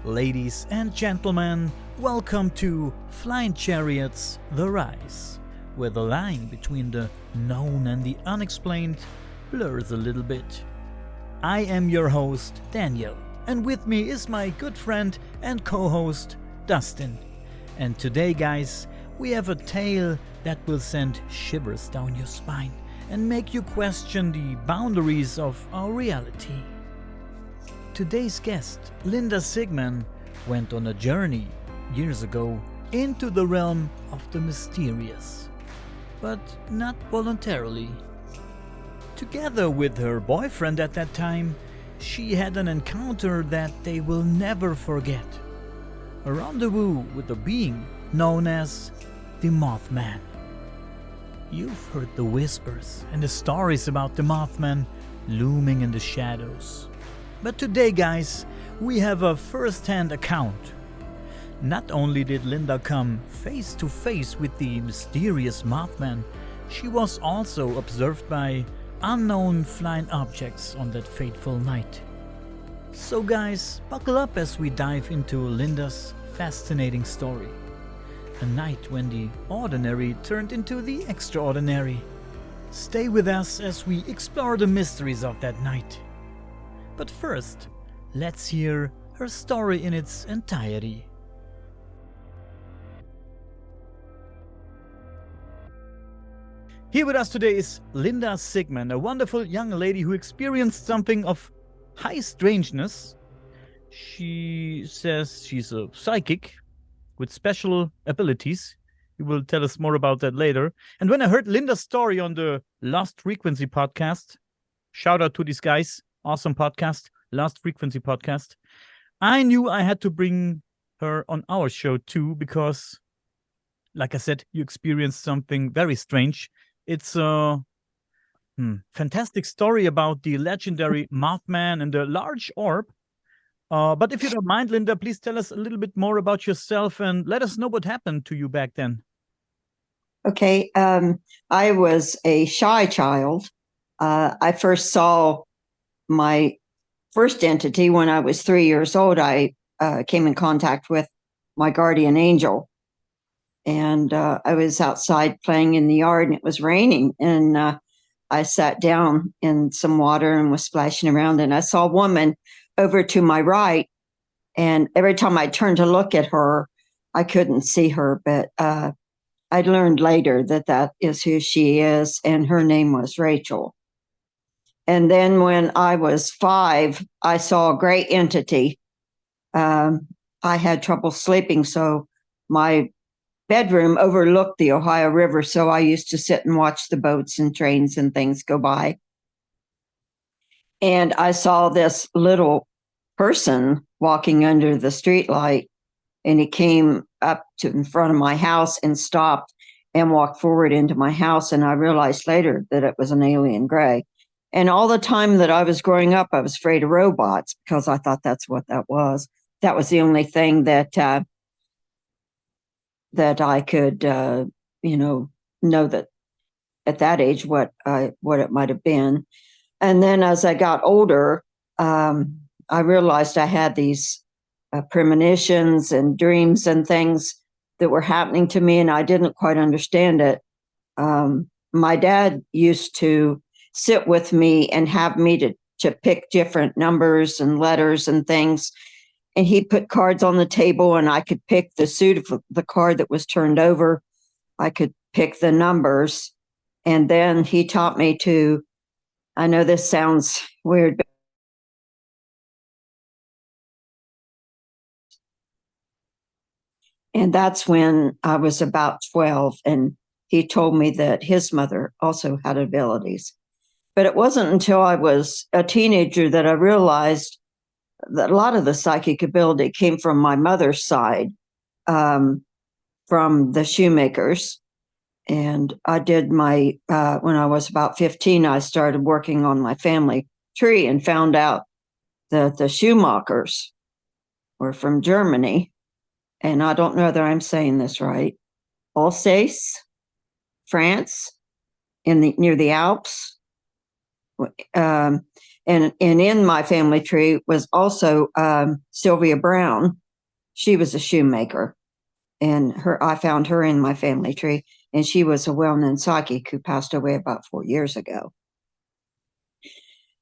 Ladies and gentlemen, welcome to Flying Chariots The Rise, where the line between the known and the unexplained blurs a little bit. I am your host, Daniel, and with me is my good friend and co-host, Dustin. And today, guys, we have a tale that will send shivers down your spine and make you question the boundaries of our reality. Today's guest, Linda Sigman, went on a journey years ago into the realm of the mysterious, but not voluntarily. Together with her boyfriend at that time, she had an encounter that they will never forget. A rendezvous with a being known as the Mothman. You've heard the whispers and the stories about the Mothman looming in the shadows. But today, guys, we have a first-hand account. Not only did Linda come face to face with the mysterious Mothman, she was also observed by unknown flying objects on that fateful night. So guys, buckle up as we dive into Linda's fascinating story. A night when the ordinary turned into the extraordinary. Stay with us as we explore the mysteries of that night. But first, let's hear her story in its entirety. Here with us today is Linda Sigman, a wonderful young lady who experienced something of high strangeness. She says she's a psychic with special abilities. You will tell us more about that later. And when I heard Linda's story on the Lost Frequency podcast, shout out to these guys. Awesome podcast, Last Frequency podcast. I knew I had to bring her on our show too, because, like I said, you experienced something very strange. It's a fantastic story about the legendary Mothman and the large orb. But if you don't mind, Linda, please tell us a little bit more about yourself and let us know what happened to you back then. Okay. I was a shy child. I first saw my first entity when I was 3 years old. I came in contact with my guardian angel, and I was outside playing in the yard, and it was raining, and I sat down in some water and was splashing around, and I saw a woman over to my right, and every time I turned to look at her, I couldn't see her, but I learned later that that is who she is, and her name was Rachel. And then when I was 5, I saw a gray entity. I had trouble sleeping, so my bedroom overlooked the Ohio River, so I used to sit and watch the boats and trains and things go by. And I saw this little person walking under the streetlight, and he came up to in front of my house and stopped and walked forward into my house, and I realized later that it was an alien gray. And all the time that I was growing up, I was afraid of robots because I thought that's what that was. That was the only thing that that I could, know that at that age what it might have been. And then as I got older, I realized I had these premonitions and dreams and things that were happening to me, and I didn't quite understand it. My dad used to sit with me and have me to pick different numbers and letters and things. And he put cards on the table, and I could pick the suit of the card that was turned over. I could pick the numbers. And then he taught me to, I know this sounds weird, but and that's when I was about 12. And he told me that his mother also had abilities. But it wasn't until I was a teenager that I realized that a lot of the psychic ability came from my mother's side, from the shoemakers. And I did when I was about 15, I started working on my family tree and found out that the Schumakers were from Germany. And I don't know whether I'm saying this right. Alsace, France, near the Alps. And in my family tree was also Sylvia Brown. She was a shoemaker, and I found her in my family tree, and she was a well-known psychic who passed away about 4 years ago.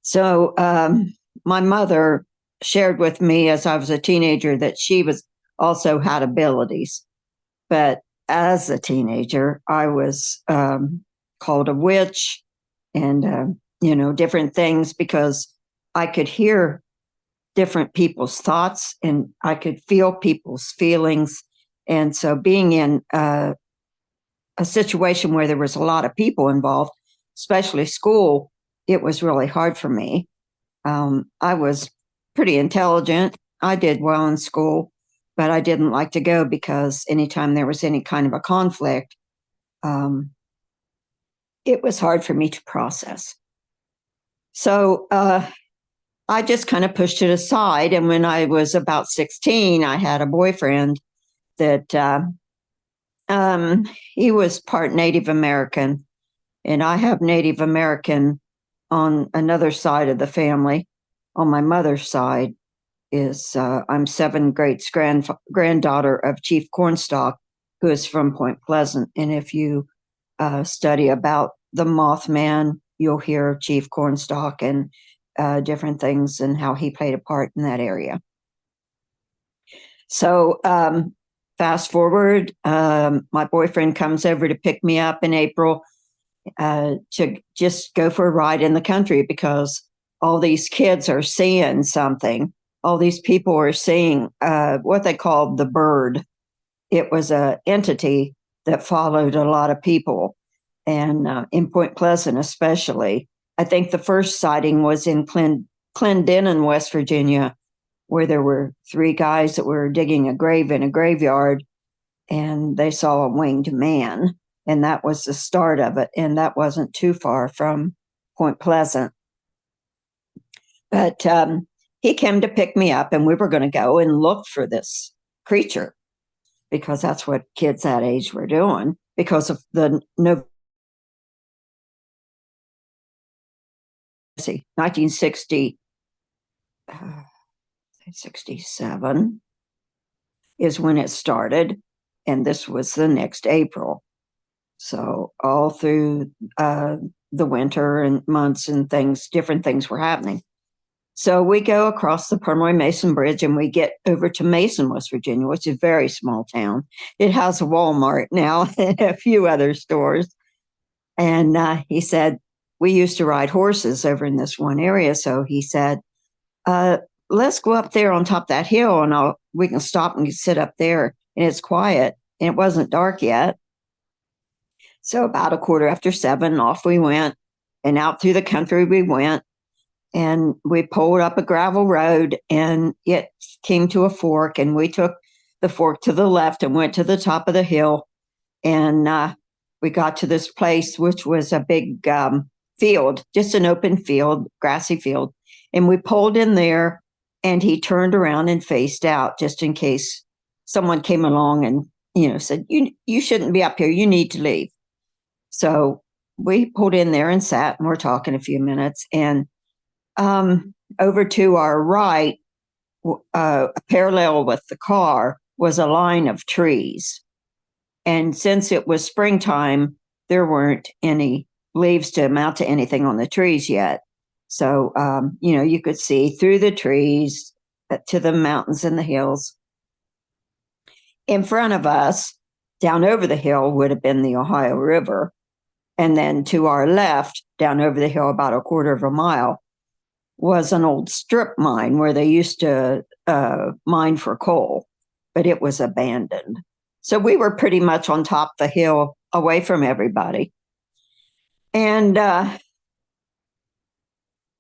So my mother shared with me as I was a teenager that she was also had abilities, but as a teenager, I was called a witch and different things because I could hear different people's thoughts and I could feel people's feelings. And so being in a situation where there was a lot of people involved, especially school, it was really hard for me. I was pretty intelligent. I did well in school, but I didn't like to go because anytime there was any kind of a conflict, it was hard for me to process. So I just kind of pushed it aside. And when I was about 16, I had a boyfriend that he was part Native American, and I have Native American on another side of the family. On my mother's side is I'm 7 greats granddaughter of Chief Cornstalk, who is from Point Pleasant. And if you study about the Mothman, you'll hear of Chief Cornstalk and different things and how he played a part in that area. So fast forward, my boyfriend comes over to pick me up in April to just go for a ride in the country because all these kids are seeing something. All these people are seeing what they called the bird. It was an entity that followed a lot of people, and in Point Pleasant especially. I think the first sighting was in Clendenin, West Virginia, where there were 3 guys that were digging a grave in a graveyard, and they saw a winged man, and that was the start of it. And that wasn't too far from Point Pleasant. But he came to pick me up, and we were going to go and look for this creature because that's what kids that age were doing because of the 1967 is when it started, and this was the next April. So all through the winter and months and things, different things were happening. So we go across the Pomeroy Mason Bridge and we get over to Mason, West Virginia, which is a very small town. It has a Walmart now and a few other stores. And he said, we used to ride horses over in this one area. So he said, let's go up there on top of that hill and we can stop and sit up there and it's quiet. And it wasn't dark yet. So about 7:15, off we went, and out through the country we went. And we pulled up a gravel road and it came to a fork, and we took the fork to the left and went to the top of the hill. And we got to this place, which was a big field, just an open field, grassy field. And we pulled in there, and he turned around and faced out just in case someone came along and, said, you shouldn't be up here. You need to leave. So we pulled in there and sat, and we're talking a few minutes. And over to our right, parallel with the car, was a line of trees. And since it was springtime, there weren't any leaves to amount to anything on the trees yet. So, you could see through the trees to the mountains and the hills. In front of us, down over the hill, would have been the Ohio River. And then to our left, down over the hill about 1/4 mile, was an old strip mine where they used to mine for coal, but it was abandoned. So we were pretty much on top of the hill, away from everybody. And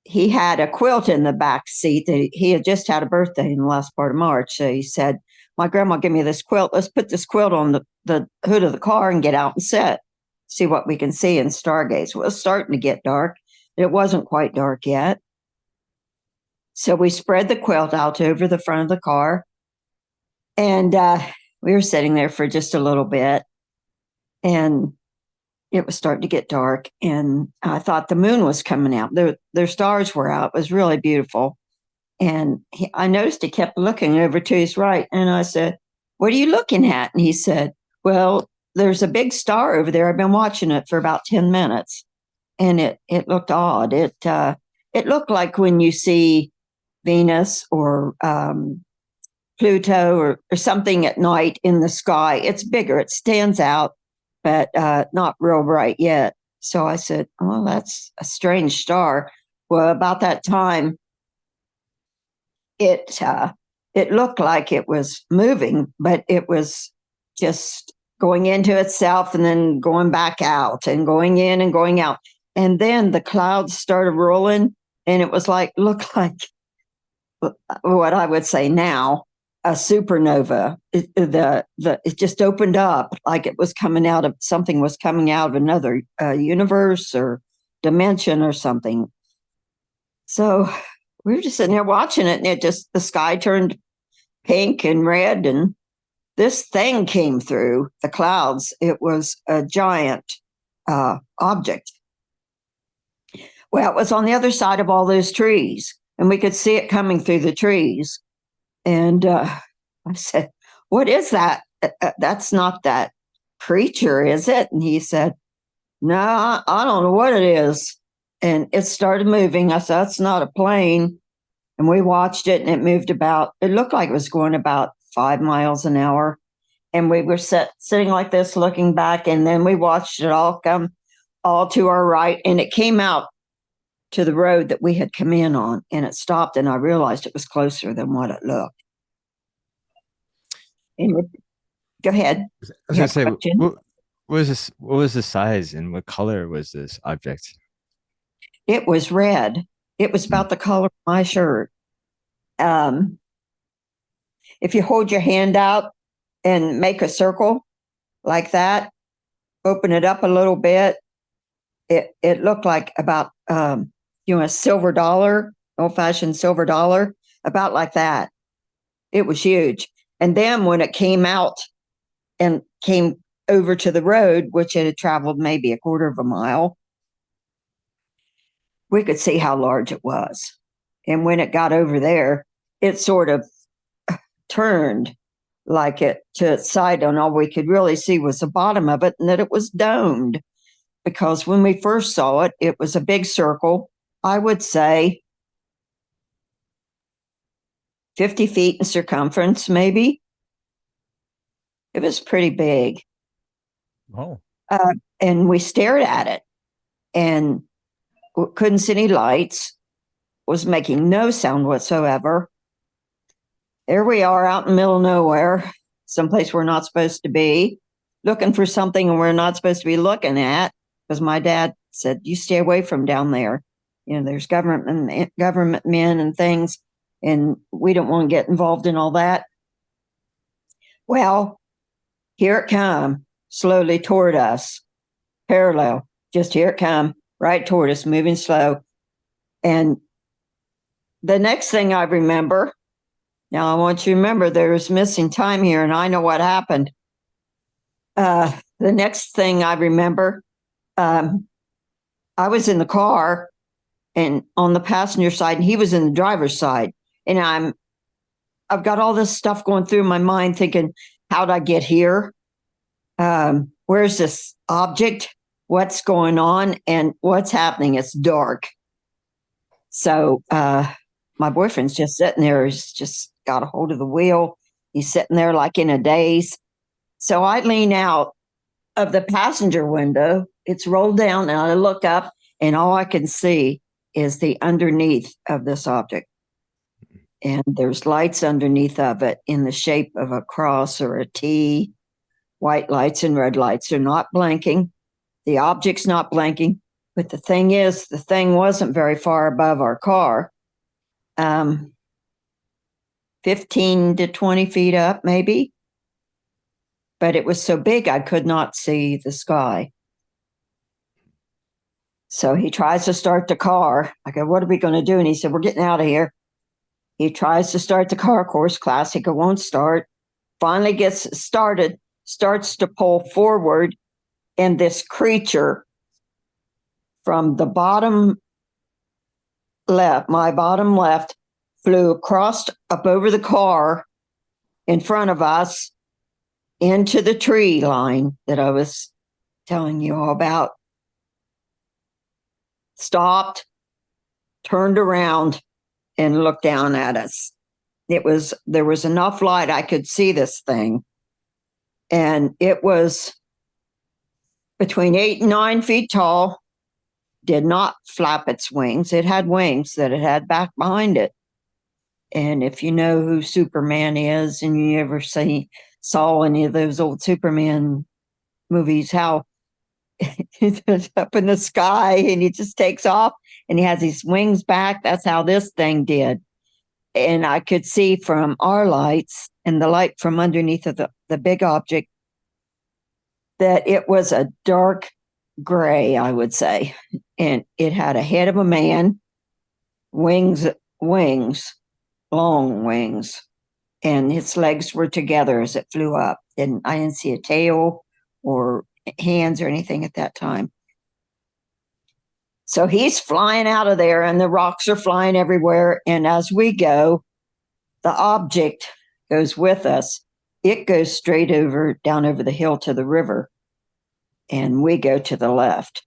he had a quilt in the back seat. That he had just had a birthday in the last part of March. So he said, my grandma gave me this quilt. Let's put this quilt on the hood of the car and get out and sit, see what we can see and stargaze. Well, it was starting to get dark. It wasn't quite dark yet. So we spread the quilt out over the front of the car, and we were sitting there for just a little bit. And it was starting to get dark, and I thought the moon was coming out. Their stars were out. It was really beautiful. And I noticed he kept looking over to his right. And I said, "What are you looking at?" And he said, "Well, there's a big star over there. I've been watching it for about 10 minutes." And it looked odd. It looked like when you see Venus or Pluto or something at night in the sky. It's bigger, it stands out, but not real bright yet. So I said, "Oh, that's a strange star." Well, about that time, it looked like it was moving, but it was just going into itself and then going back out and going in and going out. And then the clouds started rolling, and it was like, looked like what I would say now a supernova. It just opened up like it was coming out of something, was coming out of another universe or dimension or something. So we were just sitting there watching it, and the sky turned pink and red, and this thing came through the clouds. It was a giant object. Well, it was on the other side of all those trees, and we could see it coming through the trees. And I said, "What is that? That's not that creature, is it?" And he said, "No, I don't know what it is." And it started moving. I said, "That's not a plane." And we watched it, and it moved about, it looked like it was going about 5 miles an hour. And we were sitting like this, looking back, and then we watched it all come all to our right, and it came out to the road that we had come in on, and it stopped, and I realized it was closer than what it looked. And go ahead. I was going to say, what was this? What was the size and what color was this object? It was red. It was about the color of my shirt. If you hold your hand out and make a circle like that, open it up a little bit, it looked like about a silver dollar, old-fashioned silver dollar, about like that. It was huge. And then when it came out and came over to the road, which it had traveled maybe a quarter of a mile, we could see how large it was. And when it got over there, it sort of turned like it to its side, and all we could really see was the bottom of it, and that it was domed. Because when we first saw it, it was a big circle, I would say 50 feet in circumference, maybe. It was pretty big. Oh. And we stared at it and couldn't see any lights, was making no sound whatsoever. There we are out in the middle of nowhere, someplace we're not supposed to be, looking for something we're not supposed to be looking at, because my dad said, "You stay away from down there. There's government men and things, and we don't want to get involved in all that." Well, here it come, slowly toward us, parallel. Just here it come, right toward us, moving slow. And the next thing I remember, now I want you to remember there was missing time here, and I know what happened. The next thing I remember, I was in the car and on the passenger side, and he was in the driver's side. And I've got all this stuff going through my mind thinking, how'd I get here? Where's this object? What's going on? And what's happening? It's dark. So my boyfriend's just sitting there. He's just got a hold of the wheel. He's sitting there like in a daze. So I lean out of the passenger window. It's rolled down, and I look up, and all I can see is the underneath of this object. And there's lights underneath of it in the shape of a cross or a T. White lights and red lights are not blinking. The object's not blinking. But the thing is, the thing wasn't very far above our car. 15 to 20 feet up, maybe. But it was so big, I could not see the sky. So he tries to start the car. I go, "What are we going to do?" And he said, "We're getting out of here." He tries to start the car, of course, classic, it won't start. Finally gets started, starts to pull forward, And this creature from the bottom left, my bottom left, flew across up over the car in front of us into the tree line that I was telling you all about. Stopped, turned around, and looked down at us. There was enough light I could see this thing. And it was between 8 and 9 feet tall, did not flap its wings. It had wings that it had back behind it. And if you know who Superman is and you ever saw any of those old Superman movies, how he's up in the sky and he just takes off and he has his wings back. That's how this thing did. And I could see from our lights and the light from underneath of the big object that it was a dark gray, I would say. And it had a head of a man, wings, long wings, and its legs were together as it flew up. And I didn't see a tail or hands or anything at that time. So he's flying out of there and the rocks are flying everywhere. And as we go, the object goes with us. It goes straight down over the hill to the river. And we go to the left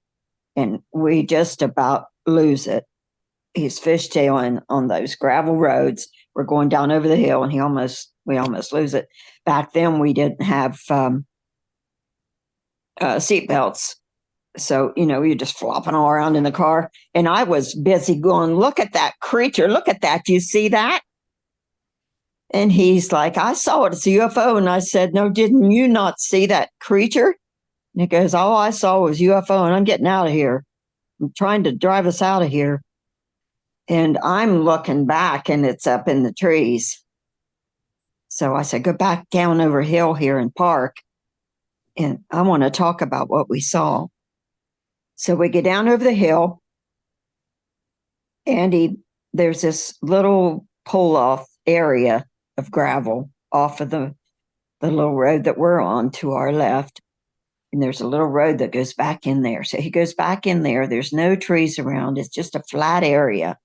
and we just about lose it. He's fishtailing on those gravel roads. We're going down over the hill and we almost lose it. Back then we didn't have seat belts. So, you're just flopping all around in the car. And I was busy going, look at that creature. Look at that. Do you see that? And he's like, I saw it. It's a UFO. And I said, no, didn't you not see that creature? And he goes, all I saw was UFO and I'm getting out of here. I'm trying to drive us out of here. And I'm looking back and it's up in the trees. So I said, go back down over hill here and park. And I want to talk about what we saw. So we get down over the hill and there's this little pull off area of gravel off of the little road that we're on to our left. And there's a little road that goes back in there. So he goes back in there. There's no trees around. It's just a flat area.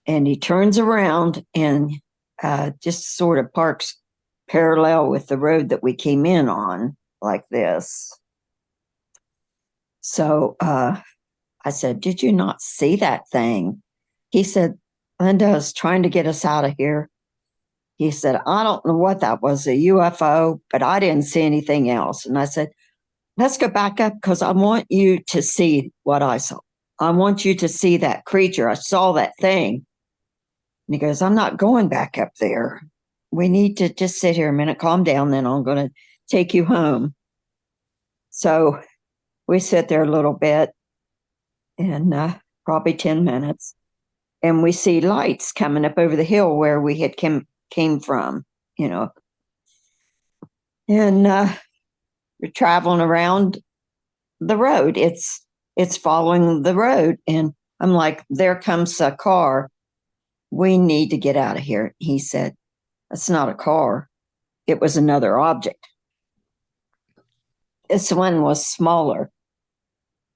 And he turns around and just sort of parks parallel with the road that we came in on, like this. So I said, did you not see that thing? He said, Linda is trying to get us out of here. He said, I don't know what that was, a UFO, but I didn't see anything else. And I said, let's go back up because I want you to see what I saw. I want you to see that creature. I saw that thing. And he goes, I'm not going back up there. We need to just sit here a minute, calm down, then I'm going to take you home. So we sit there a little bit and probably 10 minutes. And we see lights coming up over the hill where we had came from, And we're traveling around the road. It's following the road. And I'm like, there comes a car. We need to get out of here. He said, that's not a car. It was another object. This one was smaller,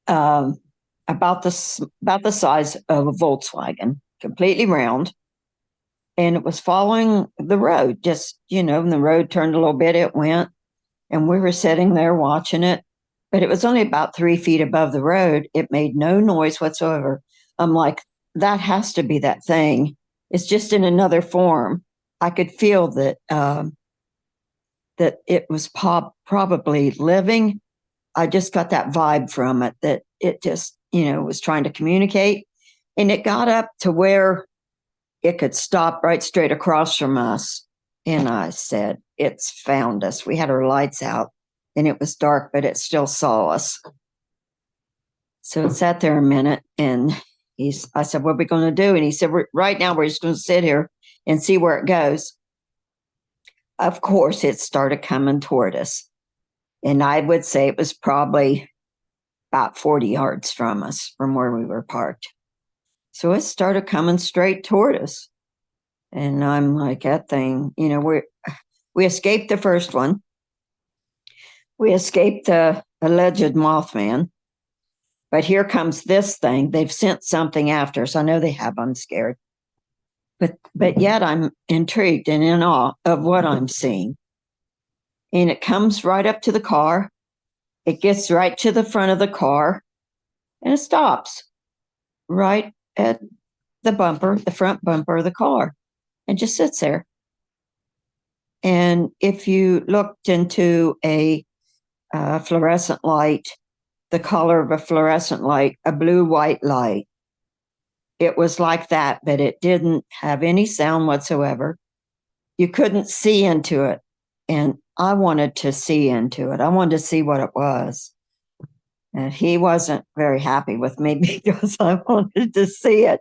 about the size of a Volkswagen, completely round. And it was following the road, just, and the road turned a little bit, it went. And we were sitting there watching it, but it was only about 3 feet above the road. It made no noise whatsoever. I'm like, that has to be that thing. It's just in another form. I could feel that that it was probably living. I just got that vibe from it, that it just, was trying to communicate. And it got up to where it could stop right straight across from us. And I said, it's found us. We had our lights out and it was dark, but it still saw us. So it sat there a minute and I said, what are we going to do? And he said, right now we're just going to sit here and see where it goes. Of course, it started coming toward us. And I would say it was probably about 40 yards from us, from where we were parked. So it started coming straight toward us. And I'm like, that thing, we escaped the first one. We escaped the alleged Mothman. But here comes this thing. They've sent something after, so I know they have. I'm scared. But yet I'm intrigued and in awe of what I'm seeing. And it comes right up to the car. It gets right to the front of the car, and it stops right at the bumper, the front bumper of the car, and just sits there. And if you looked into a fluorescent light, the color of a fluorescent light, a blue-white light, it was like that, but it didn't have any sound whatsoever. You couldn't see into it. And I wanted to see into it. I wanted to see what it was. And he wasn't very happy with me because I wanted to see it.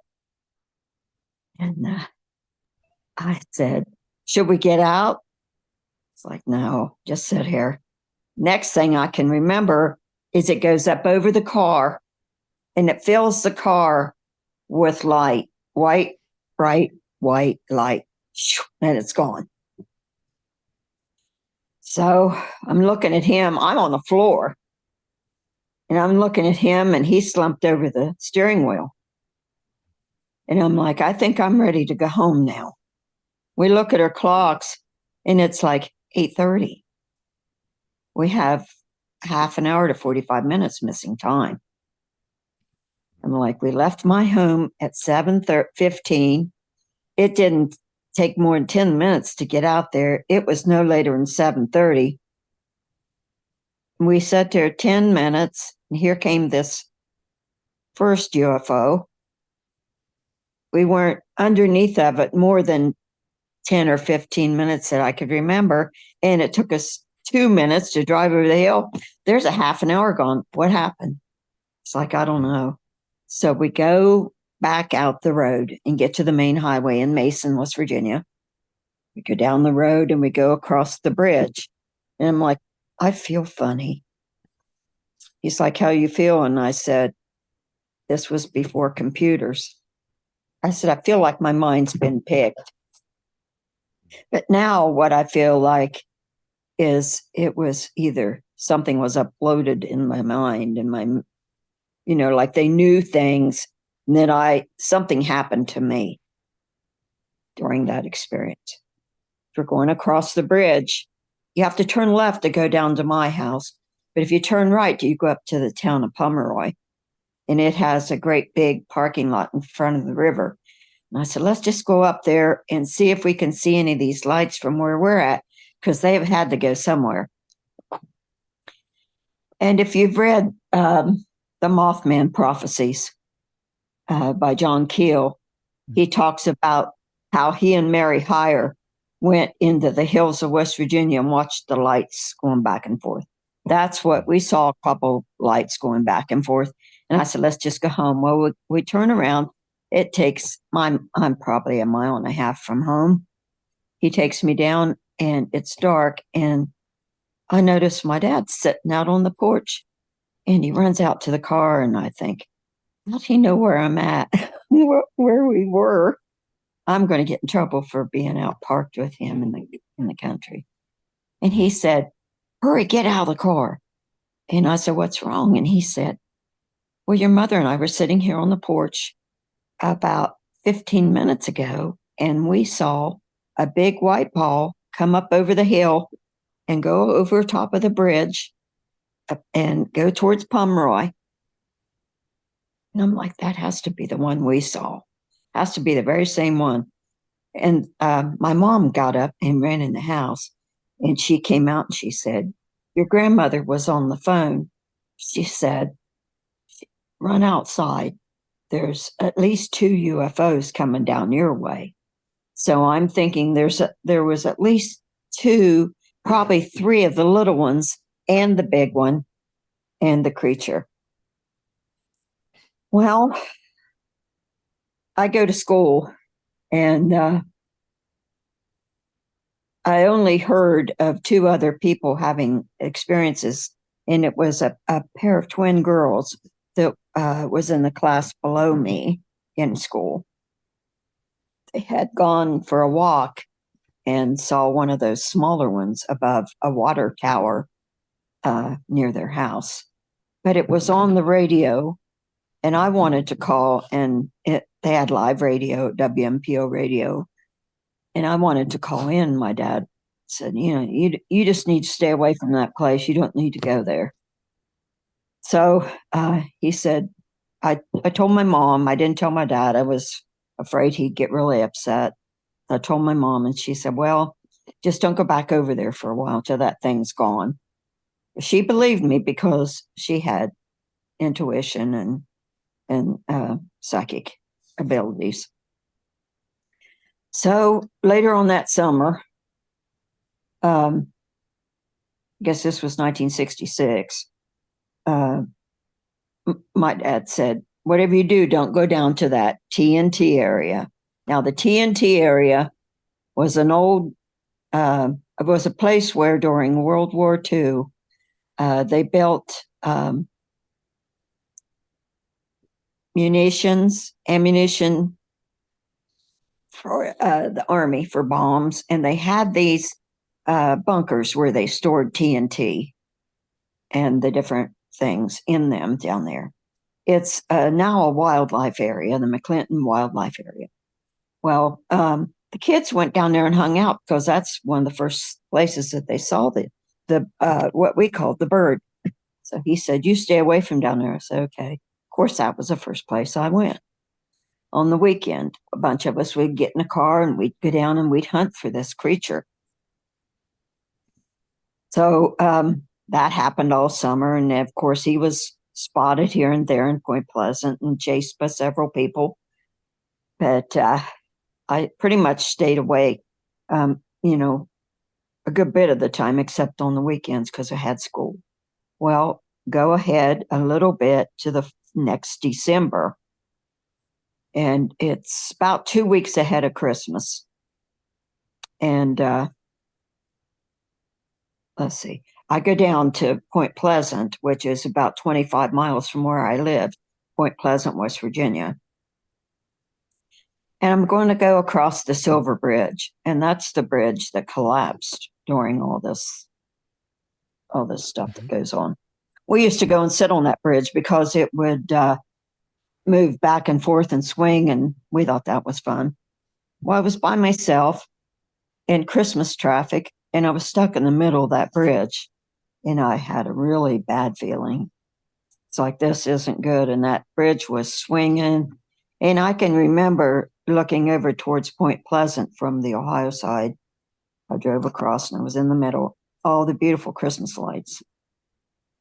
And I said, should we get out? It's like, no, just sit here. Next thing I can remember is it goes up over the car and it fills the car with light, white, bright, white light, and it's gone. So I'm looking at him. I'm on the floor, and I'm looking at him, and he's slumped over the steering wheel. And I'm like, I think I'm ready to go home now. We look at our clocks, and it's like 8:30. We have half an hour to 45 minutes missing time. I'm like, we left my home at 7:15. It didn't take more than 10 minutes to get out there. It was no later than 7:30. We sat there 10 minutes, and here came this first UFO. We weren't underneath of it more than 10 or 15 minutes that I could remember, and it took us 2 minutes to drive over the hill. There's a half an hour gone. What happened? It's like, I don't know. So we go back out the road and get to the main highway in Mason, West Virginia. We go down the road and we go across the bridge. And I'm like, I feel funny. He's like, how you feel? And I said, this was before computers. I said, I feel like my mind's been picked. But now what I feel like is it was either something was uploaded in my mind and my, like they knew things. And then something happened to me during that experience. If you're going across the bridge, you have to turn left to go down to my house. But if you turn right, you go up to the town of Pomeroy. And it has a great big parking lot in front of the river. And I said, let's just go up there and see if we can see any of these lights from where we're at, because they have had to go somewhere. And if you've read the Mothman prophecies by John Keel, he talks about how he and Mary Hyre went into the hills of West Virginia and watched the lights going back and forth. That's what we saw, a couple lights going back and forth. And I said, let's just go home. Well, we turn around. It takes, I'm probably a mile and a half from home. He takes me down and it's dark. And I notice my dad's sitting out on the porch and he runs out to the car. And I think, how does he know where I'm at, where we were? I'm going to get in trouble for being out parked with him in the country. And he said, hurry, get out of the car. And I said, what's wrong? And he said, well, your mother and I were sitting here on the porch about 15 minutes ago, and we saw a big white ball come up over the hill and go over top of the bridge and go towards Pomeroy. And I'm like, that has to be the one we saw. Has to be the very same one. And my mom got up and ran in the house, and she came out and she said, your grandmother was on the phone. She said, run outside. There's at least 2 UFOs coming down your way. So I'm thinking there was at least 2, probably 3 of the little ones and the big one and the creature. Well, I go to school and I only heard of 2 other people having experiences, and it was a pair of twin girls that was in the class below me in school. They had gone for a walk and saw one of those smaller ones above a water tower. near their house. But it was on the radio, and I wanted to call, and they had live radio, WMPO radio, and I wanted to call in. My dad said, you just need to stay away from that place. You don't need to go there. So he said, I told my mom. I didn't tell my dad. I was afraid he'd get really upset. I told my mom, and she said, well, just don't go back over there for a while till that thing's gone. She believed me because she had intuition and psychic abilities. So later on that summer, I guess this was 1966, my dad said, whatever you do, don't go down to that TNT area. Now, the TNT area was an old, it was a place where during World War II, they built ammunition for the army for bombs, and they had these bunkers where they stored TNT and the different things in them down there. It's now a wildlife area, the McClinton Wildlife Area. Well, the kids went down there and hung out because that's one of the first places that they saw the what we called the bird. So he said, you stay away from down there. I said, okay. Of course, that was the first place I went. On the weekend, a bunch of us would get in a car and we'd go down and we'd hunt for this creature. So that happened all summer. And of course, he was spotted here and there in Point Pleasant and chased by several people. But I pretty much stayed away, a good bit of the time, except on the weekends because I had school. Well, go ahead a little bit to the next December. And it's about 2 weeks ahead of Christmas. And let's see, I go down to Point Pleasant, which is about 25 miles from where I lived, Point Pleasant, West Virginia. And I'm going to go across the Silver Bridge. And that's the bridge that collapsed during all this stuff that goes on. We used to go and sit on that bridge because it would move back and forth and swing, and we thought that was fun. Well, I was by myself in Christmas traffic, and I was stuck in the middle of that bridge, and I had a really bad feeling. It's like, this isn't good, and that bridge was swinging, and I can remember looking over towards Point Pleasant from the Ohio side. I drove across, and I was in the middle, all the beautiful Christmas lights.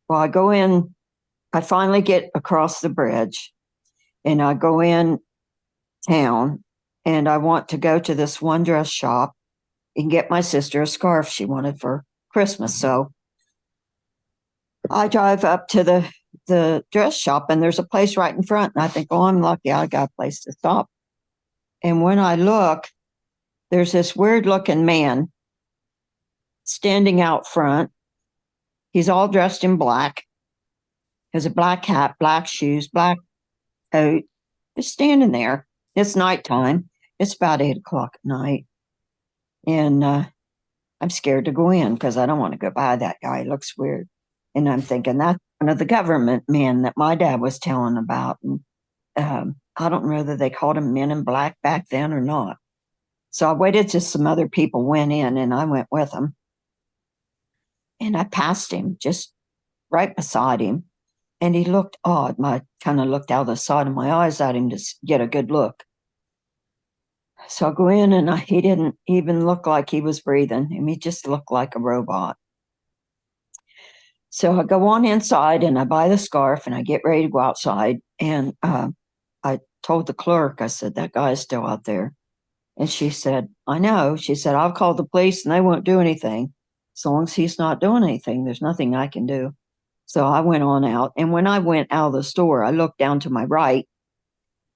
Well, I go in, I finally get across the bridge, and I go in town, and I want to go to this one dress shop and get my sister a scarf she wanted for Christmas. So I drive up to the dress shop, and there's a place right in front. And I think, oh, I'm lucky, I got a place to stop. And when I look, there's this weird looking man standing out front. He's all dressed in black, has a black hat, black shoes, black coat, just standing there. It's nighttime. It's about 8 o'clock at night. And I'm scared to go in because I don't want to go by that guy. He looks weird. And I'm thinking, that's one of the government men that my dad was telling about. And I don't know whether they called him Men in Black back then or not. So I waited till some other people went in, and I went with them. And I passed him just right beside him. And he looked odd. I kind of looked out the side of my eyes at him to get a good look. So I go in, and he didn't even look like he was breathing. I mean, he just looked like a robot. So I go on inside, and I buy the scarf, and I get ready to go outside. And I told the clerk, I said, that guy is still out there. And she said, I know. She said, I'll call the police, and they won't do anything. As long as he's not doing anything, there's nothing I can do. So I went on out. And when I went out of the store, I looked down to my right,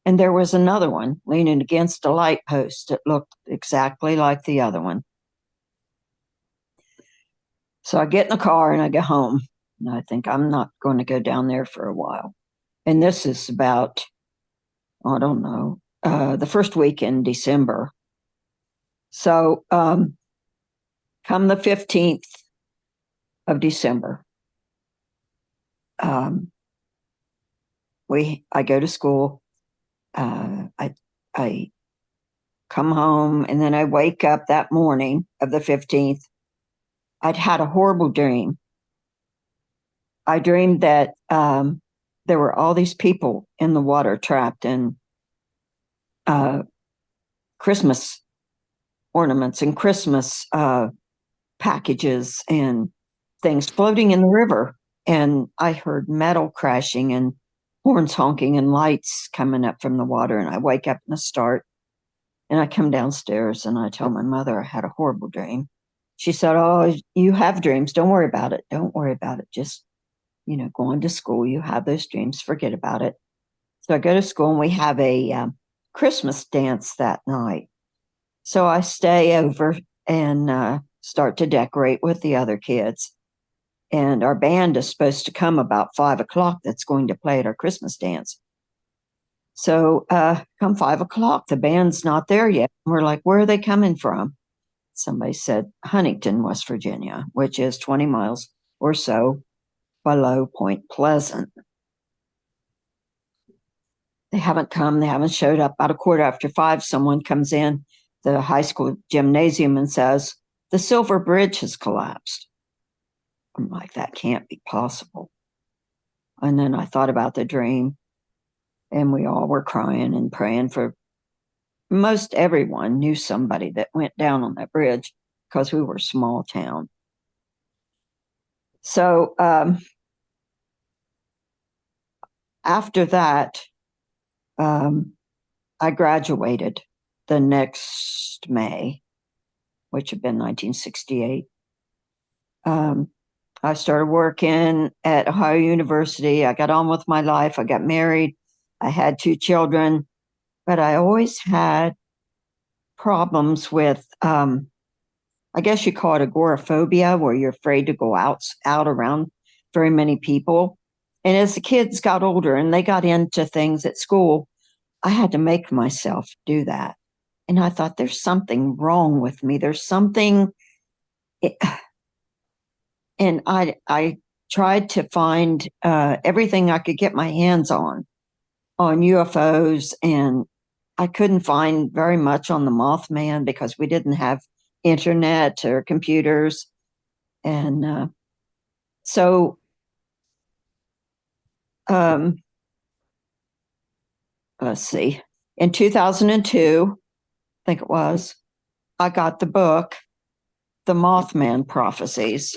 and there was another one leaning against a light post that looked exactly like the other one. So I get in the car and I go home. And I think, I'm not going to go down there for a while. And this is about, I don't know, the first week in December. So come the 15th of December, I go to school. I come home, and then I wake up that morning of the 15th. I'd had a horrible dream. I dreamed that there were all these people in the water trapped in Christmas ornaments and Christmas packages and things floating in the river. And I heard metal crashing and horns honking and lights coming up from the water. And I wake up in a start, and I come downstairs and I tell my mother I had a horrible dream. She said, "Oh, you have dreams. Don't worry about it. Don't worry about it. Just, go on to school. You have those dreams. Forget about it." So I go to school, and we have a Christmas dance that night. So I stay over and start to decorate with the other kids. And our band is supposed to come about 5 o'clock. That's going to play at our Christmas dance. So come 5 o'clock, the band's not there yet. We're like, where are they coming from? Somebody said Huntington, West Virginia, which is 20 miles or so below Point Pleasant. They haven't come. They haven't showed up. About 5:15, someone comes in the high school gymnasium and says, "The Silver Bridge has collapsed." I'm like, that can't be possible. And then I thought about the dream, and we all were crying and praying for most everyone knew somebody that went down on that bridge because we were a small town. So after that, I graduated the next May, which had been 1968. I started working at Ohio University. I got on with my life. I got married. I had 2 children, but I always had problems with, I guess you call it agoraphobia, where you're afraid to go out around very many people. And as the kids got older and they got into things at school, I had to make myself do that. And I thought, there's something wrong with me. There's something. And I tried to find everything I could get my hands on UFOs, and I couldn't find very much on the Mothman because we didn't have internet or computers. And so let's see, in 2002, I think it was, I got the book, The Mothman Prophecies.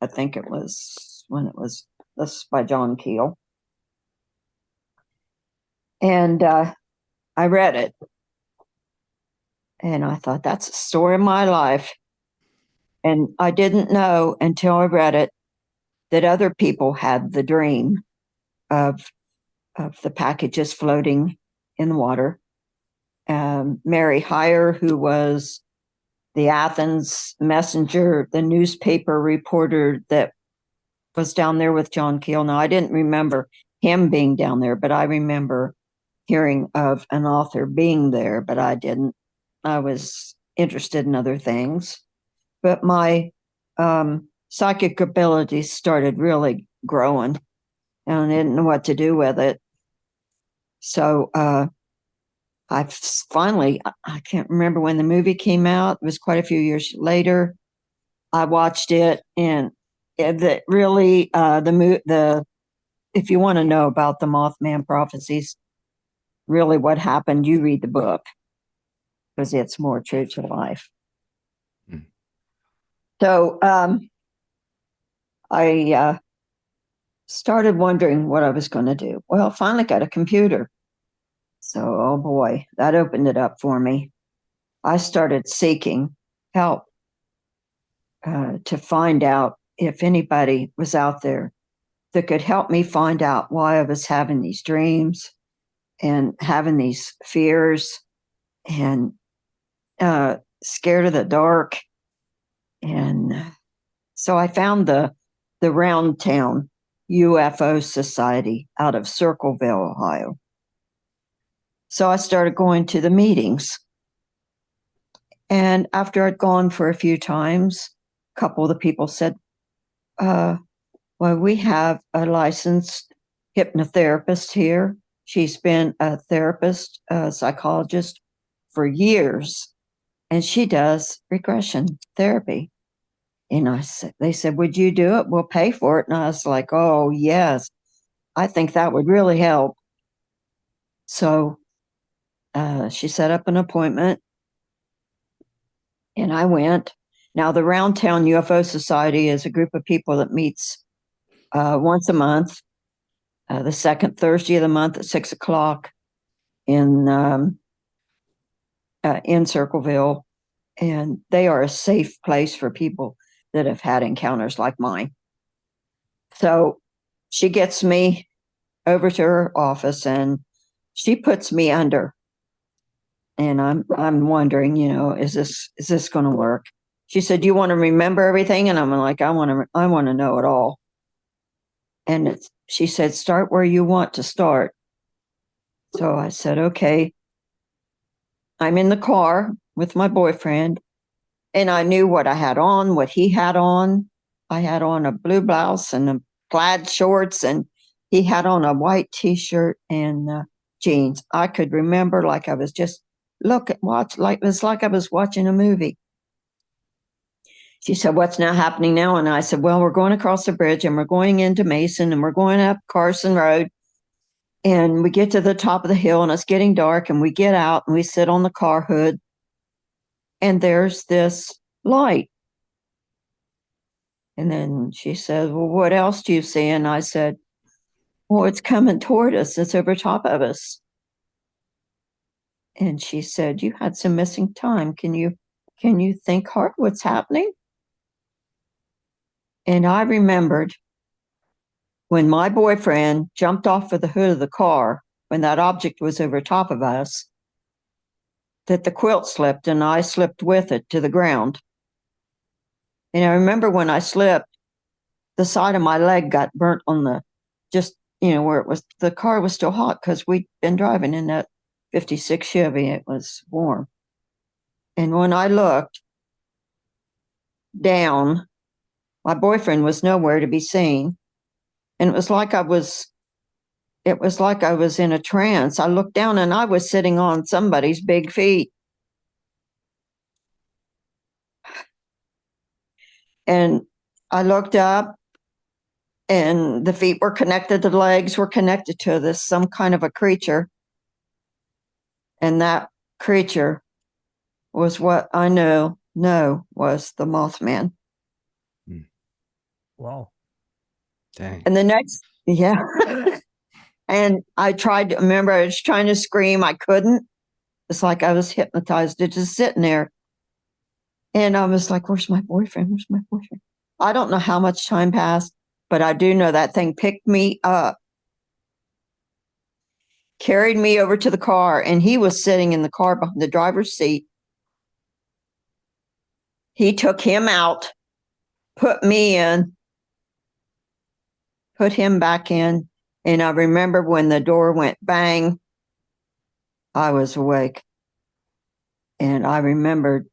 I think it was when it was, this by John Keel. And I read it. And I thought, that's the story of my life. And I didn't know until I read it that other people had the dream of the packages floating in the water. Mary Heyer, who was the Athens messenger, the newspaper reporter that was down there with John Keel. Now, I didn't remember him being down there, but I remember hearing of an author being there, but I didn't. I was interested in other things. But my psychic abilities started really growing, and I didn't know what to do with it. So I finally, I can't remember when the movie came out. It was quite a few years later. I watched it, and that really, if you want to know about the Mothman prophecies, really what happened, you read the book, because it's more true to life. So I started wondering what I was going to do. Well, finally got a computer. So, oh boy, that opened it up for me. I started seeking help to find out if anybody was out there that could help me find out why I was having these dreams and having these fears and scared of the dark. And so I found the Round Town UFO Society out of Circleville, Ohio. So I started going to the meetings. And after I'd gone for a few times, a couple of the people said, well, Well, we have a licensed hypnotherapist here. She's been a therapist, a psychologist for years, and she does regression therapy. And they said, would you do it? We'll pay for it. And I was like, oh, yes, I think that would really help. So she set up an appointment and I went. Now, the Round Town UFO Society is a group of people that meets once a month, the second Thursday of the month at 6:00 in Circleville. And they are a safe place for people that have had encounters like mine. So she gets me over to her office and she puts me under. And I'm wondering, is this going to work? She said, "Do you want to remember everything?" And I'm like, I want to know it all. And she said, "Start where you want to start." So I said, okay. I'm in the car with my boyfriend, and I knew what I had on, what he had on. I had on a blue blouse and a plaid shorts, and he had on a white T-shirt and jeans. I could remember like I was just it was like I was watching a movie. She said, "What's now happening now?" And I said, "Well, we're going across the bridge and we're going into Mason and we're going up Carson Road. And we get to the top of the hill and it's getting dark and we get out and we sit on the car hood and there's this light." And then she said, "Well, what else do you see?" And I said, "Well, it's coming toward us. It's over top of us." And she said, "You had some missing time. Can you think hard what's happening?" And I remembered when my boyfriend jumped off of the hood of the car, when that object was over top of us, that the quilt slipped and I slipped with it to the ground. And I remember when I slipped, the side of my leg got burnt on where it was, the car was still hot because we'd been driving in that 56 Chevy. It was warm. And when I looked down, my boyfriend was nowhere to be seen. And it was like I was in a trance. I looked down and I was sitting on somebody's big feet. And I looked up and the feet were connected, the legs were connected to some kind of a creature. And that creature was what I know was the Mothman. Wow. Dang. And the next, yeah. And I was trying to scream. I couldn't. It's like I was hypnotized to just sitting there. And I was like, where's my boyfriend? Where's my boyfriend? I don't know how much time passed, but I do know that thing picked me up, carried me over to the car, and he was sitting in the car behind the driver's seat. He took him out, put me in, put him back in. And I remember when the door went bang, I was awake. And I remembered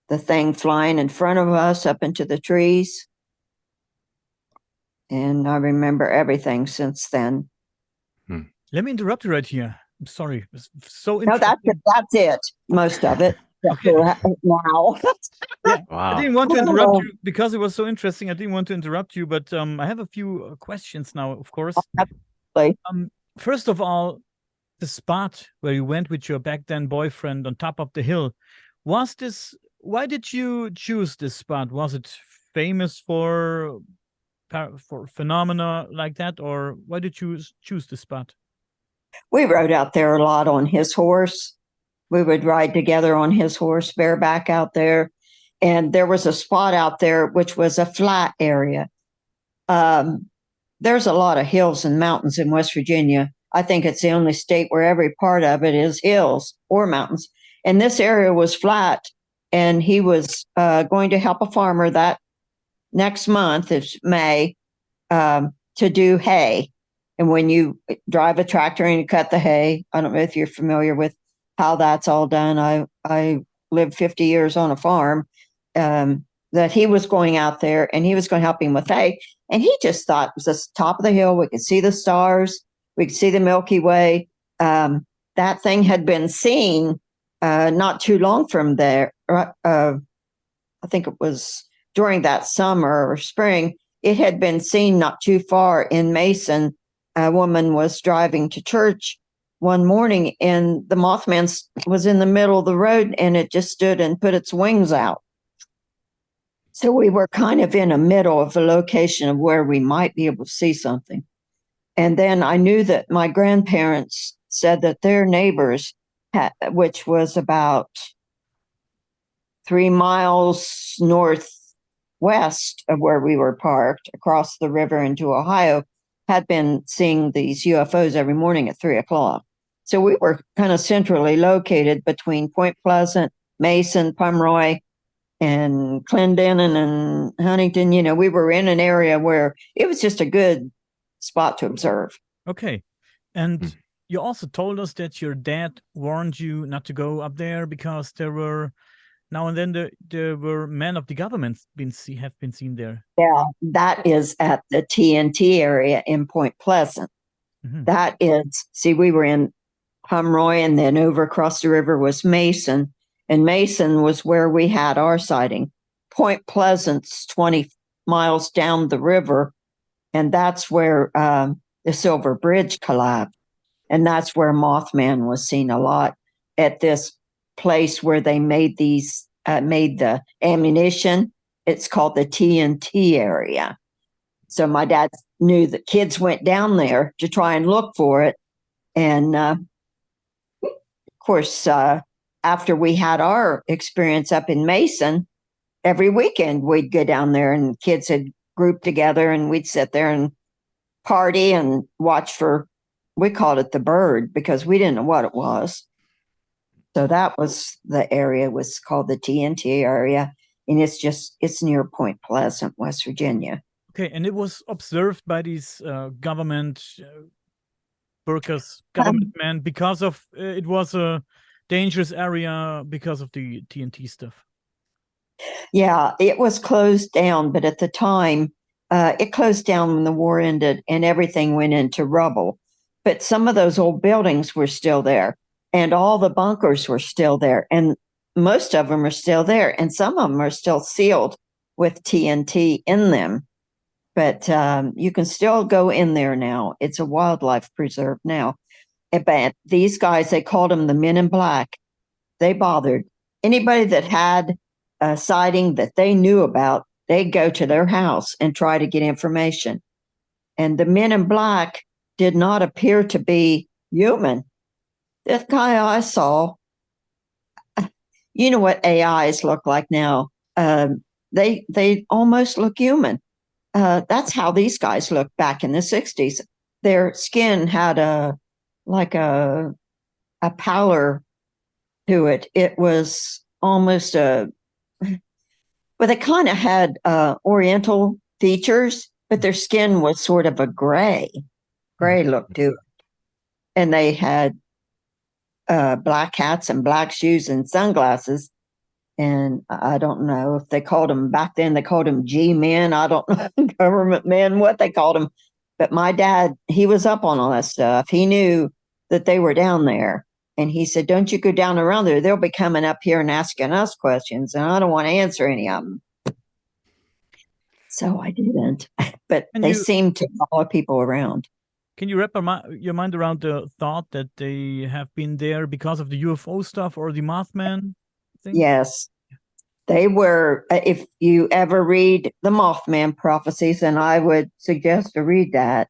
the thing flying in front of us up into the trees. And I remember everything since then. Let me interrupt you right here. I'm sorry. It's so No, interesting. that's it. Most of it. Okay. Now. Yeah. Wow. I didn't want to interrupt you because it was so interesting. I didn't want to interrupt you, but I have a few questions now, of course. Absolutely. First of all, the spot where you went with your back then boyfriend on top of the hill, why did you choose this spot? Was it famous for phenomena like that, or why did you choose this spot? We rode out there a lot on his horse. We would ride together on his horse, bareback out there. And there was a spot out there, which was a flat area. There's a lot of hills and mountains in West Virginia. I think it's the only state where every part of it is hills or mountains. And this area was flat. And he was going to help a farmer that next month, is May, to do hay. And when you drive a tractor and you cut the hay, I don't know if you're familiar with how that's all done. I lived 50 years on a farm, that he was going out there and he was going to help him with hay. And he just thought it was the top of the hill. We could see the stars. We could see the Milky Way. That thing had been seen not too long from there. I think it was during that summer or spring. It had been seen not too far in Mason. A woman was driving to church one morning, and the Mothman was in the middle of the road, and it just stood and put its wings out. So we were kind of in the middle of a location of where we might be able to see something. And then I knew that my grandparents said that their neighbors, which was about 3 miles northwest of where we were parked across the river into Ohio, had been seeing these UFOs every morning at 3:00. So we were kind of centrally located between Point Pleasant, Mason, Pomeroy, and Clendenin and Huntington. You know, we were in an area where it was just a good spot to observe. Okay. And you also told us that your dad warned you not to go up there because there were now and then there were men of the government have been seen there. Yeah, that is at the TNT area in Point Pleasant. Mm-hmm. That is, see, we were in Pomeroy, and then over across the river was Mason. And Mason was where we had our sighting. Point Pleasant's 20 miles down the river, and that's where the Silver Bridge collapsed. And that's where Mothman was seen a lot, at this place where they made the ammunition. It's called the TNT area. So my dad knew that kids went down there to try and look for it. And of course, after we had our experience up in Mason, every weekend we'd go down there, and kids had grouped together, and we'd sit there and party and watch for, we called it the bird because we didn't know what it was. So that was the area, was called the TNT area. And it's near Point Pleasant, West Virginia. Okay. And it was observed by these government workers, government men, because of it was a dangerous area because of the TNT stuff. Yeah, it was closed down, but at the time, it closed down when the war ended and everything went into rubble. But some of those old buildings were still there, and all the bunkers were still there, and most of them are still there, and some of them are still sealed with TNT in them. But you can still go in there now. It's a wildlife preserve now. But these guys, they called them the Men in Black. They bothered anybody that had a sighting that they knew about. They'd go to their house and try to get information. And the Men in Black did not appear to be human. This guy I saw, you know what AIs look like now. They almost look human. That's how these guys looked back in the 60s. Their skin had a pallor to it. It was almost but they kind of had Oriental features, but their skin was sort of a gray look to it. And they had black hats and black shoes and sunglasses. And I don't know if they called them back then, they called them G-men. I don't know, government men, what they called them. But my dad, he was up on all that stuff. He knew that they were down there. And he said, don't you go down around there. They'll be coming up here and asking us questions, and I don't want to answer any of them. So I didn't. But they seemed to follow people around. Can you wrap your mind around the thought that they have been there because of the UFO stuff or the Mothman thing? Yes. They were, if you ever read the Mothman prophecies, and I would suggest to read that,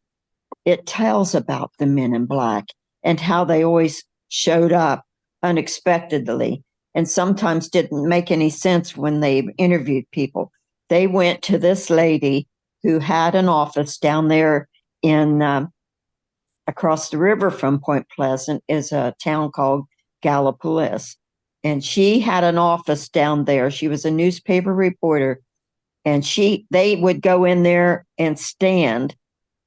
it tells about the Men in Black and how they always showed up unexpectedly and sometimes didn't make any sense when they interviewed people. They went to this lady who had an office down there in across the river from Point Pleasant is a town called Gallipolis. And she had an office down there. She was a newspaper reporter, and they would go in there and stand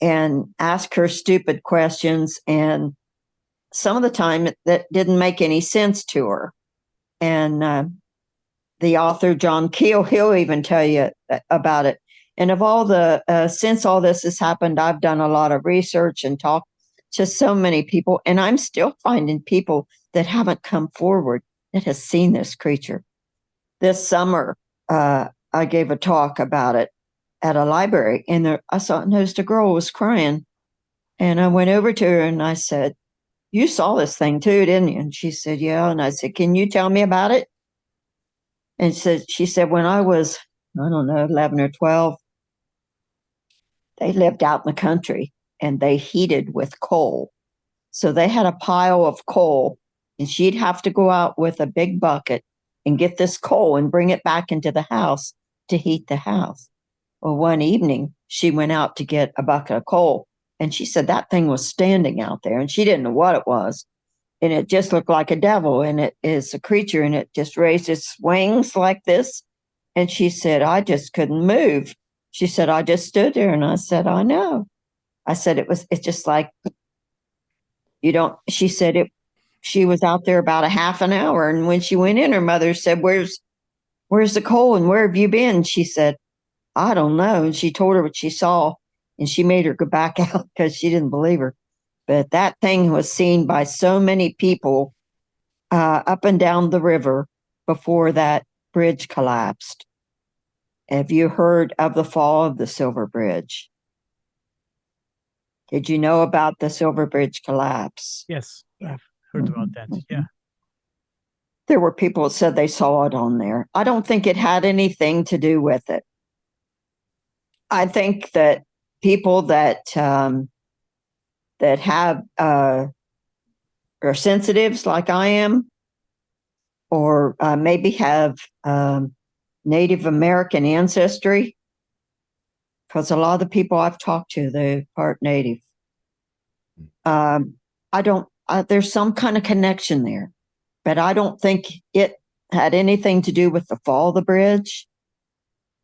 and ask her stupid questions. And some of the time that didn't make any sense to her. And the author, John Keel, he'll even tell you about it. And of all the, since all this has happened, I've done a lot of research and talked to so many people, and I'm still finding people that haven't come forward that has seen this creature. This summer, I gave a talk about it at a library, and I noticed a girl was crying, and I went over to her and I said, "You saw this thing too, didn't you?" And she said, "Yeah." And I said, "Can you tell me about it?" And she said, when I was, I don't know, 11 or 12, they lived out in the country and they heated with coal. So they had a pile of coal, and she'd have to go out with a big bucket and get this coal and bring it back into the house to heat the house. Well, one evening she went out to get a bucket of coal, and she said that thing was standing out there, and she didn't know what it was. And it just looked like a devil, and it is a creature, and it just raised its wings like this. And she said, I just couldn't move. She said, I just stood there, and I said, I know. I said, it's just like, you don't, she said she was out there about a half an hour. And when she went in, her mother said, where's the coal and where have you been? She said, I don't know. And she told her what she saw, and she made her go back out because she didn't believe her. But that thing was seen by so many people up and down the river before that bridge collapsed. Have you heard of the fall of the Silver Bridge? Did you know about the Silver Bridge collapse? Yes, I've heard about that. Yeah. There were people that said they saw it on there. I don't think it had anything to do with it. I think that people that have are sensitives like I am, or maybe have Native American ancestry, because a lot of the people I've talked to, they're part Native. There's some kind of connection there, but I don't think it had anything to do with the fall of the bridge.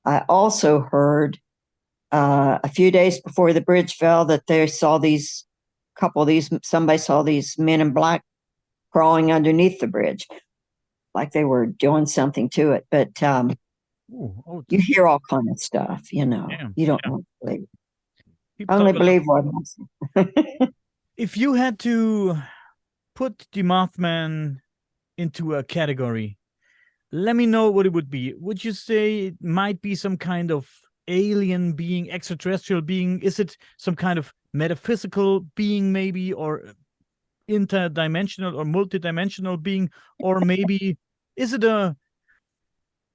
I also heard a few days before the bridge fell that they saw somebody saw these men in black crawling underneath the bridge, like they were doing something to it. But you hear all kind of stuff, you know. Yeah, you don't know what to believe. I only believe what I see. If you had to put the Mothman into a category, let me know what it would be. Would you say it might be some kind of alien being, extraterrestrial being? Is it some kind of metaphysical being, maybe, or interdimensional or multidimensional being, or maybe is it a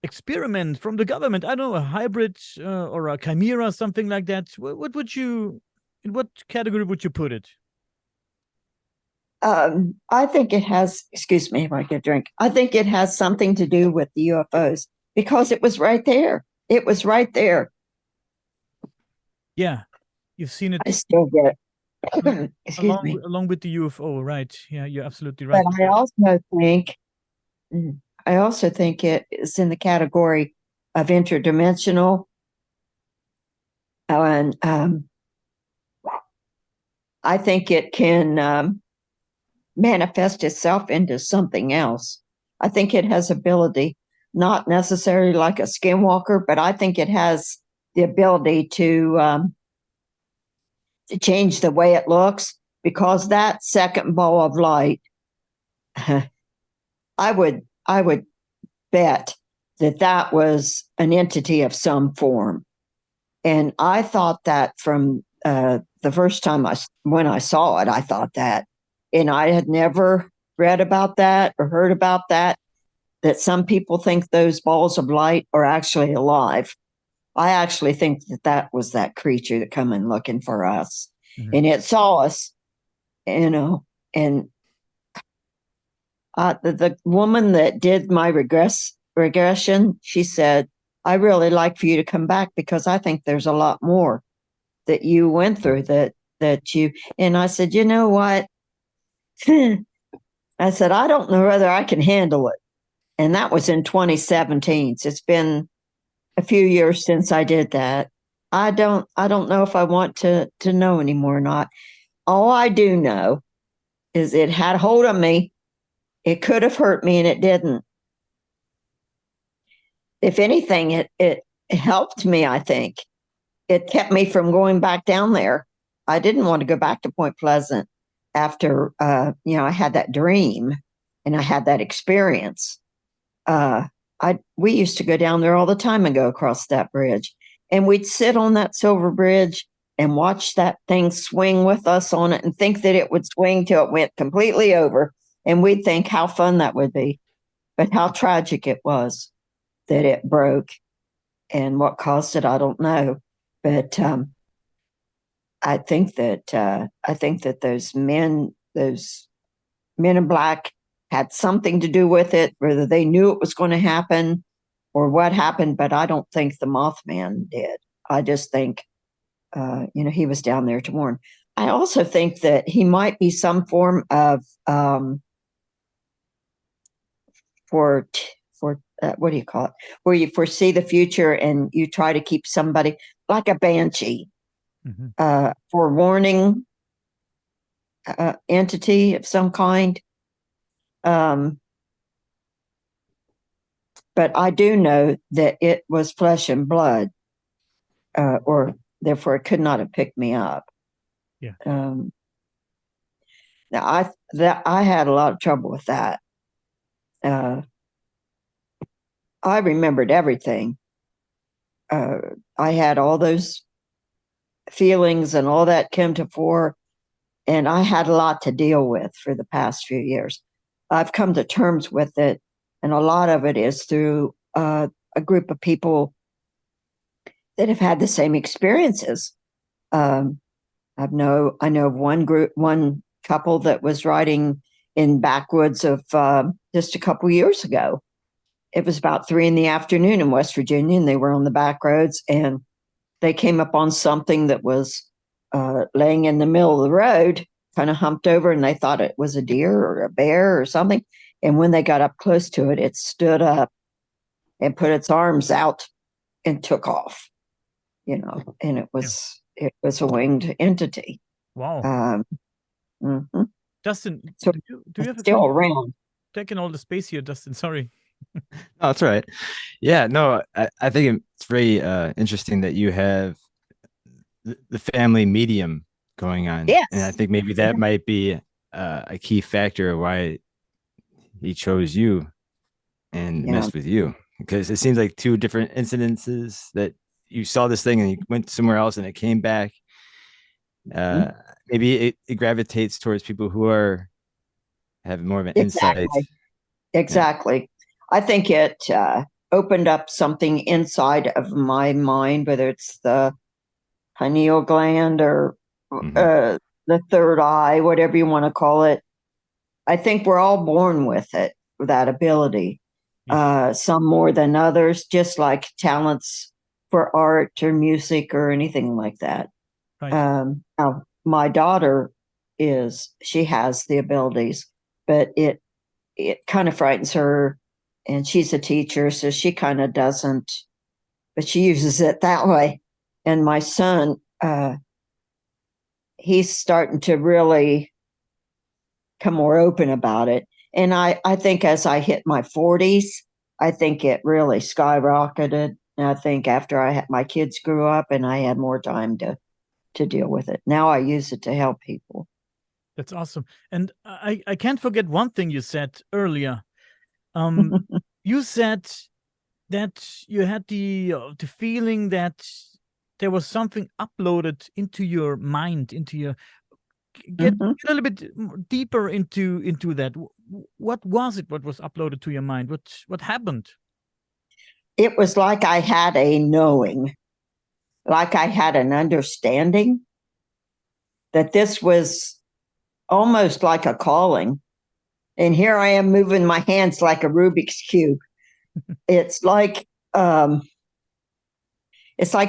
experiment from the government? I don't know, a hybrid or a chimera, something like that. What would you, in what category would you put it? I think it has, excuse me if I get a drink. I think it has something to do with the UFOs because it was right there. It was right there. Yeah, you've seen it. I still get it. Excuse me. Along with the UFO, right? Yeah, you're absolutely right. But I also think it is in the category of interdimensional. And I think it can manifest itself into something else. I think it has ability, not necessarily like a skinwalker, but I think it has the ability to change the way it looks, because that second ball of light, I would bet that was an entity of some form. And I thought that from the first time when I saw it, I thought that. And I had never read about that or heard about that some people think those balls of light are actually alive. I actually think that was that creature that come in looking for us. Mm-hmm. And it saw us, you know, and the woman that did my regression, she said, I really like for you to come back because I think there's a lot more that you went through that you, and I said, you know what? I said, I don't know whether I can handle it. And that was in 2017. So it's been a few years since I did that. I don't know if I want to know anymore or not. All I do know is it had a hold of me. It could have hurt me, and it didn't. If anything, it helped me, I think. it kept me from going back down there. I didn't want to go back to Point Pleasant after, I had that dream and I had that experience. We used to go down there all the time and go across that bridge, and we'd sit on that silver bridge and watch that thing swing with us on it and think that it would swing till it went completely over. And we'd think how fun that would be, but how tragic it was that it broke, and what caused it, I don't know. But I think that those men in black had something to do with it, whether they knew it was going to happen or what happened. But I don't think the Mothman did. I just think, he was down there to warn. I also think that he might be some form of for what do you call it? Where you foresee the future and you try to keep somebody like a banshee, forewarning entity of some kind. But I do know that it was flesh and blood, or therefore it could not have picked me up. Yeah. Now I had a lot of trouble with that. I remembered everything. I had all those feelings and all that came to fore, and I had a lot to deal with for the past few years. I've come to terms with it, and a lot of it is through a group of people that have had the same experiences. I know of one couple that was riding in backwoods of just a couple years ago. It was about 3 PM in West Virginia, and they were on the back roads, and they came up on something that was laying in the middle of the road, kind of humped over, and they thought it was a deer or a bear or something. And when they got up close to it, it stood up and put its arms out and took off, and it was a winged entity. Wow. Justin, so do you have still around? Taking all the space here, Justin. Sorry. No, that's all right. Yeah, no, I think it's very interesting that you have the family medium going on. Yes. And I think maybe that might be a key factor of why he chose you and messed with you, because it seems like two different incidences that you saw this thing and you went somewhere else and it came back. Maybe it gravitates towards people who have more of an insight. Exactly. Yeah. I think it opened up something inside of my mind, whether it's the pineal gland or the third eye, whatever you want to call it. I think we're all born with it, with that ability. Some more than others, just like talents for art or music or anything like that. Right. Now, my daughter she has the abilities, but it kind of frightens her, and she's a teacher, so she kind of doesn't, but she uses it that way. And my son, he's starting to really come more open about it. And I think as I hit my 40s, I think it really skyrocketed. And I think after my kids grew up and I had more time to deal with it. Now I use it to help people. That's awesome. And I can't forget one thing you said earlier. You said that you had the feeling that there was something uploaded into your mind, into your get a little bit deeper into that. What was it? What was uploaded to your mind? What happened? It was like I had a knowing, like I had an understanding that this was almost like a calling. And here I am moving my hands like a Rubik's Cube. It's like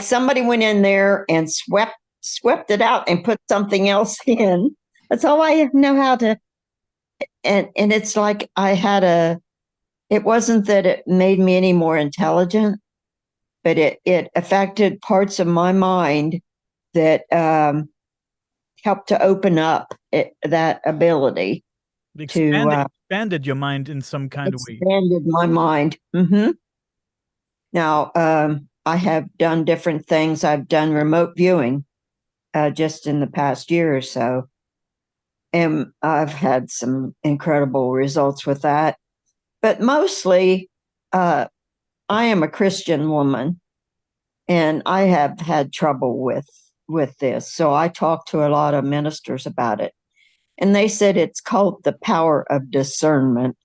somebody went in there and swept it out and put something else in. That's all I know how to. And it's like it wasn't that it made me any more intelligent, but it affected parts of my mind that helped to open up that ability. Expanded your mind in some kind of way. Expanded my mind. Now, I have done different things. I've done remote viewing just in the past year or so. And I've had some incredible results with that. But mostly, I am a Christian woman, and I have had trouble with this. So I talked to a lot of ministers about it, and they said it's called the power of discernment.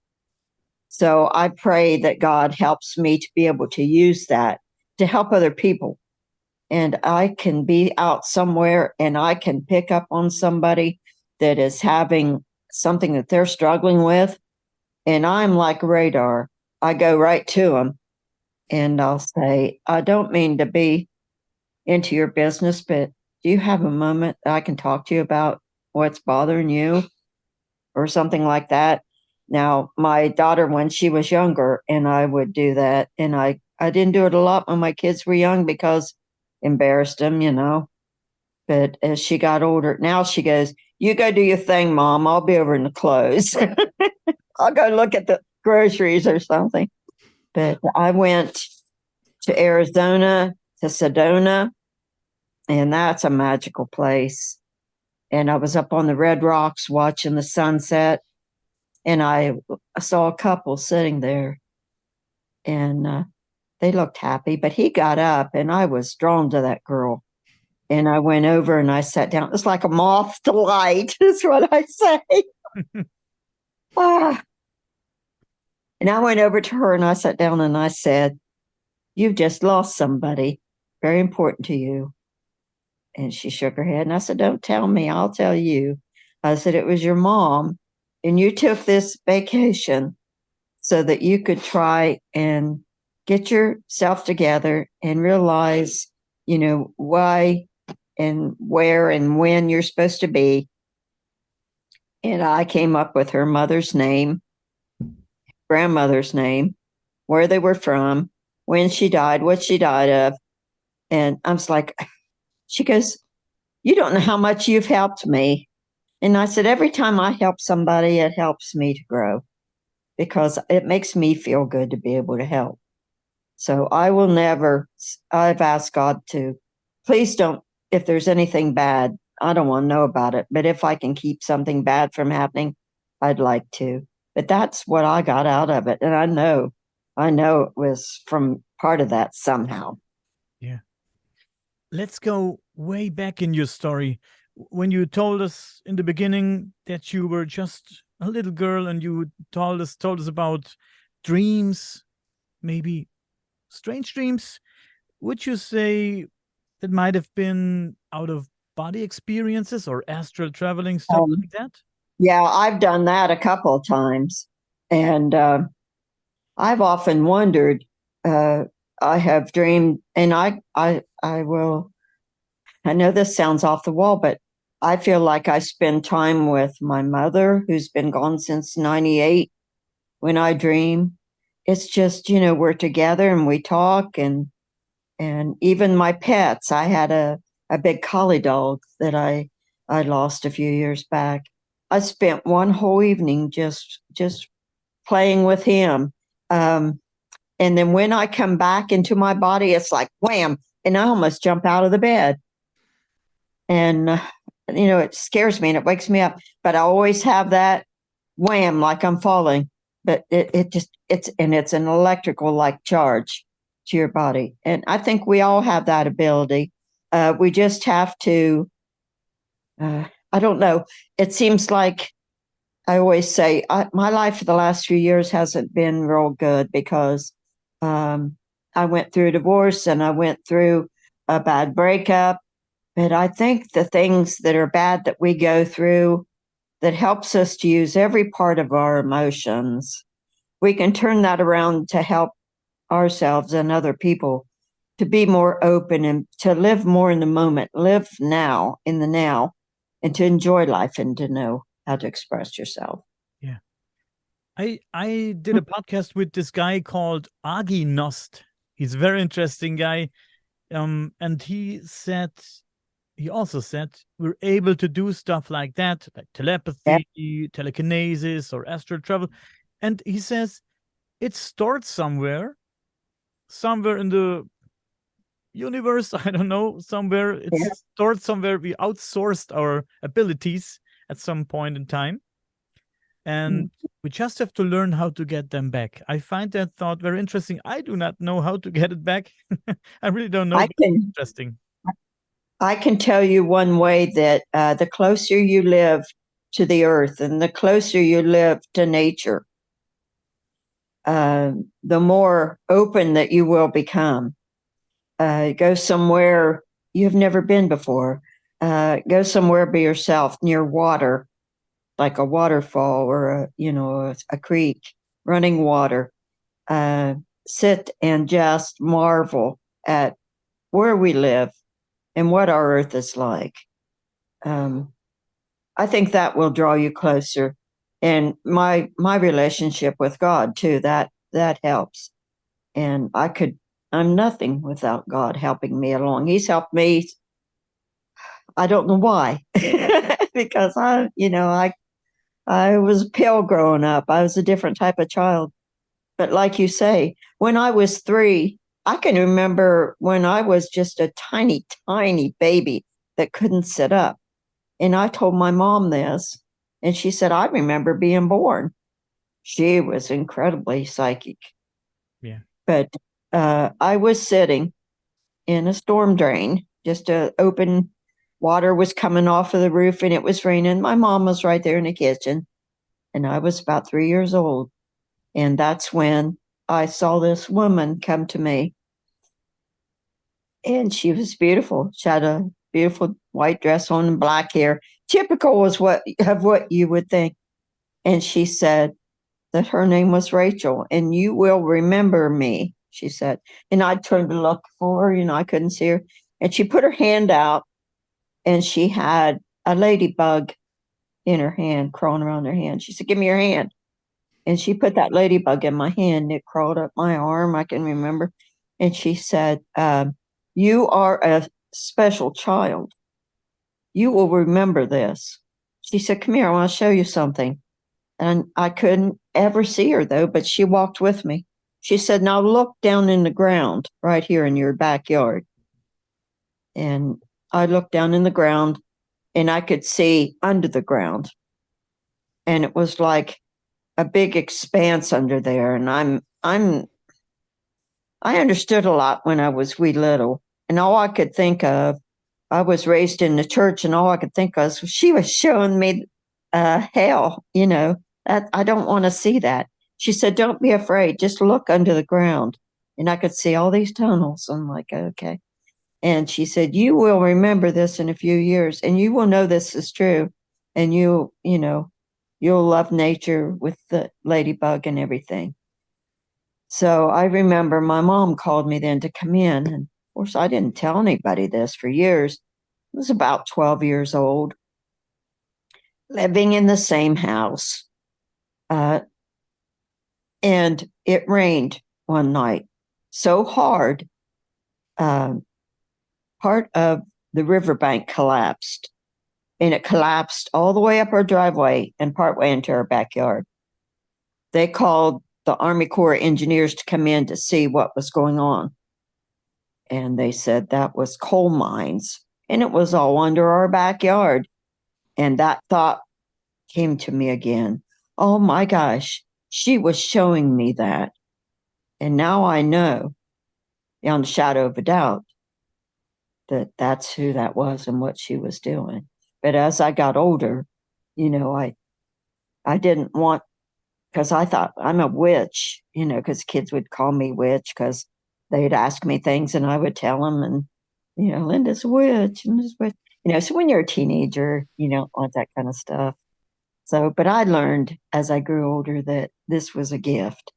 So I pray that God helps me to be able to use that to help other people. And I can be out somewhere and I can pick up on somebody that is having something that they're struggling with. And I'm like radar. I go right to them and I'll say, I don't mean to be into your business, but do you have a moment that I can talk to you about what's bothering you or something like that? Now, my daughter, when she was younger, and I would do that, and I didn't do it a lot when my kids were young because embarrassed them, you know. But as she got older, now she goes, "You go do your thing, Mom. I'll be over in the clothes. I'll go look at the groceries or something." But I went to Arizona, to Sedona, and that's a magical place. And I was up on the Red Rocks watching the sunset, and I saw a couple sitting there, and they looked happy. But he got up, and I was drawn to that girl. And I went over and I sat down. It's like a moth to light, is what I say. Ah. And I went over to her and I sat down and I said, "You've just lost somebody very important to you." And she shook her head and I said, "Don't tell me, I'll tell you." I said, "It was your mom, and you took this vacation so that you could try and get yourself together and realize, you know, why and where and when you're supposed to be." And I came up with her mother's name, grandmother's name, where they were from, when she died, what she died of. And I was like, she goes, "You don't know how much you've helped me." And I said, "Every time I help somebody, it helps me to grow because it makes me feel good to be able to help." So I will never, I've asked God to, please don't, if there's anything bad, I don't want to know about it. But if I can keep something bad from happening, I'd like to. But that's what I got out of it. And I know it was from part of that somehow. Yeah. Let's go way back in your story. When you told us in the beginning that you were just a little girl and you told us about dreams, maybe strange dreams, would you say that might have been out of body experiences or astral traveling, stuff like that? Yeah, I've done that a couple of times. And I've often wondered, I have dreamed, and I will, I know this sounds off the wall, but I feel like I spend time with my mother, who's been gone since 98, when I dream. It's just, you know, we're together and we talk, and even my pets. I had a big collie dog that I lost a few years back. I spent one whole evening just playing with him. And then when I come back into my body, it's like wham, and I almost jump out of the bed. And you know, it scares me and it wakes me up. But I always have that wham, like I'm falling. But it's an electrical like charge to your body. And I think we all have that ability. We just have to, I don't know. It seems like I always say my life for the last few years hasn't been real good because I went through a divorce and I went through a bad breakup. But I think the things that are bad that we go through that helps us to use every part of our emotions, we can turn that around to help ourselves and other people to be more open and to live more in the moment, live now in the now, and to enjoy life and to know how to express yourself. Yeah. I did a podcast with this guy called Agi Nost. He's a very interesting guy. And he also said we're able to do stuff like that, like telepathy, telekinesis, or astral travel. And he says it starts somewhere in the universe. I don't know, somewhere it's Yeah. stored somewhere. We outsourced our abilities at some point in time, and we just have to learn how to get them back. I find that thought very interesting. I do not know how to get it back. I really don't know, I but it's can interesting. I can tell you one way that the closer you live to the earth and the closer you live to nature, the more open that you will become. Go somewhere you've never been before. Go somewhere by yourself near water, like a waterfall or a creek, running water. Sit and just marvel at where we live and what our earth is like. I think that will draw you closer, and my relationship with God too. That helps, and I'm nothing without God helping me along. He's helped me. I don't know why, because I was a pill growing up. I was a different type of child. But like you say, when I was 3, I can remember when I was just a tiny, tiny baby that couldn't sit up. And I told my mom this, and she said, I remember being born. She was incredibly psychic. Yeah. But I was sitting in a storm drain, just a open water was coming off of the roof and it was raining. My mom was right there in the kitchen, and I was about 3 years old. And that's when I saw this woman come to me. And she was beautiful. She had a beautiful white dress on and black hair. Typical was what you would think. And she said that her name was Rachel, and you will remember me, she said. And I turned to look for her, I couldn't see her. And she put her hand out, and she had a ladybug in her hand, crawling around her hand. She said, give me your hand. And she put that ladybug in my hand. It crawled up my arm, I can remember. And she said, you are a special child. You will remember this. She said, come here, I want to show you something. And I couldn't ever see her, though, but she walked with me. She said, now look down in the ground right here in your backyard. And I looked down in the ground, and I could see under the ground. And it was like a big expanse under there. And I understood a lot when I was wee little. And all I could think of, I was raised in the church, and all I could think of was she was showing me hell, that I don't want to see that. She said, don't be afraid, just look under the ground. And I could see all these tunnels. I'm like, okay. And she said, you will remember this in a few years, and you will know this is true. And you'll love nature with the ladybug and everything. So I remember my mom called me then to come in. And of course, I didn't tell anybody this for years. I was about 12 years old, living in the same house. And it rained one night so hard, part of the riverbank collapsed. And it collapsed all the way up our driveway and partway into our backyard. They called the Army Corps of Engineers to come in to see what was going on. And they said that was coal mines, and it was all under our backyard. And that thought came to me again. Oh my gosh, she was showing me that. And now I know, beyond a shadow of a doubt, that that's who that was and what she was doing. But as I got older, I didn't want, because I thought I'm a witch, because kids would call me witch because they'd ask me things and I would tell them, and, Linda's a witch, Linda's a witch. So when you're a teenager, you don't want that kind of stuff. So, but I learned as I grew older that this was a gift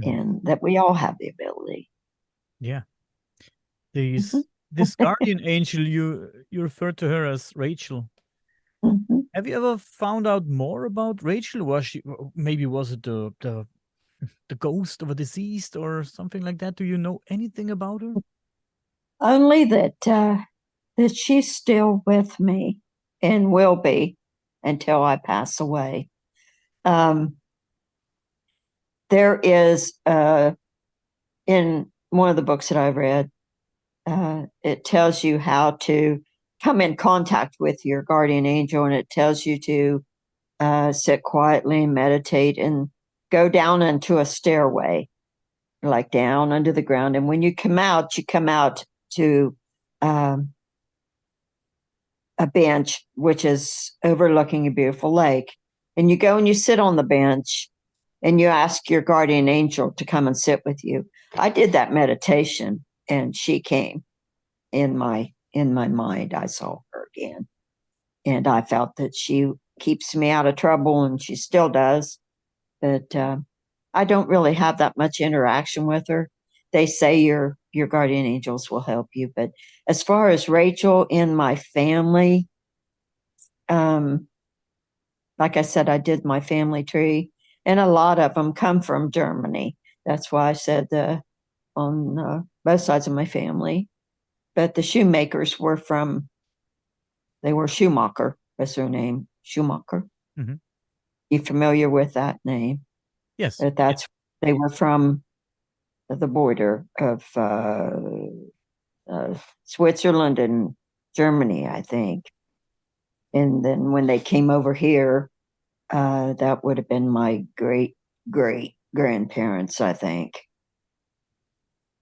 and that we all have the ability. Yeah. This guardian angel, you refer to her as Rachel. Mm-hmm. Have you ever found out more about Rachel? Was it the ghost of a deceased or something like that? Do you know anything about her? Only that she's still with me and will be until I pass away. There is in one of the books that I've read, it tells you how to come in contact with your guardian angel, and it tells you to sit quietly and meditate and go down into a stairway, like down under the ground. And when you come out to a bench, which is overlooking a beautiful lake. And you go and you sit on the bench and you ask your guardian angel to come and sit with you. I did that meditation and she came in my mind. I saw her again. And I felt that she keeps me out of trouble, and she still does. But I don't really have that much interaction with her. They say your guardian angels will help you. But as far as Rachel in my family, like I said, I did my family tree, and a lot of them come from Germany. That's why I said on both sides of my family. But the shoemakers were they were Schumacher, was their name, Schumacher. Mm-hmm. You familiar with that name? Yes. They were from the border of Switzerland and Germany, I think. And then when they came over here, that would have been my great grandparents, I think.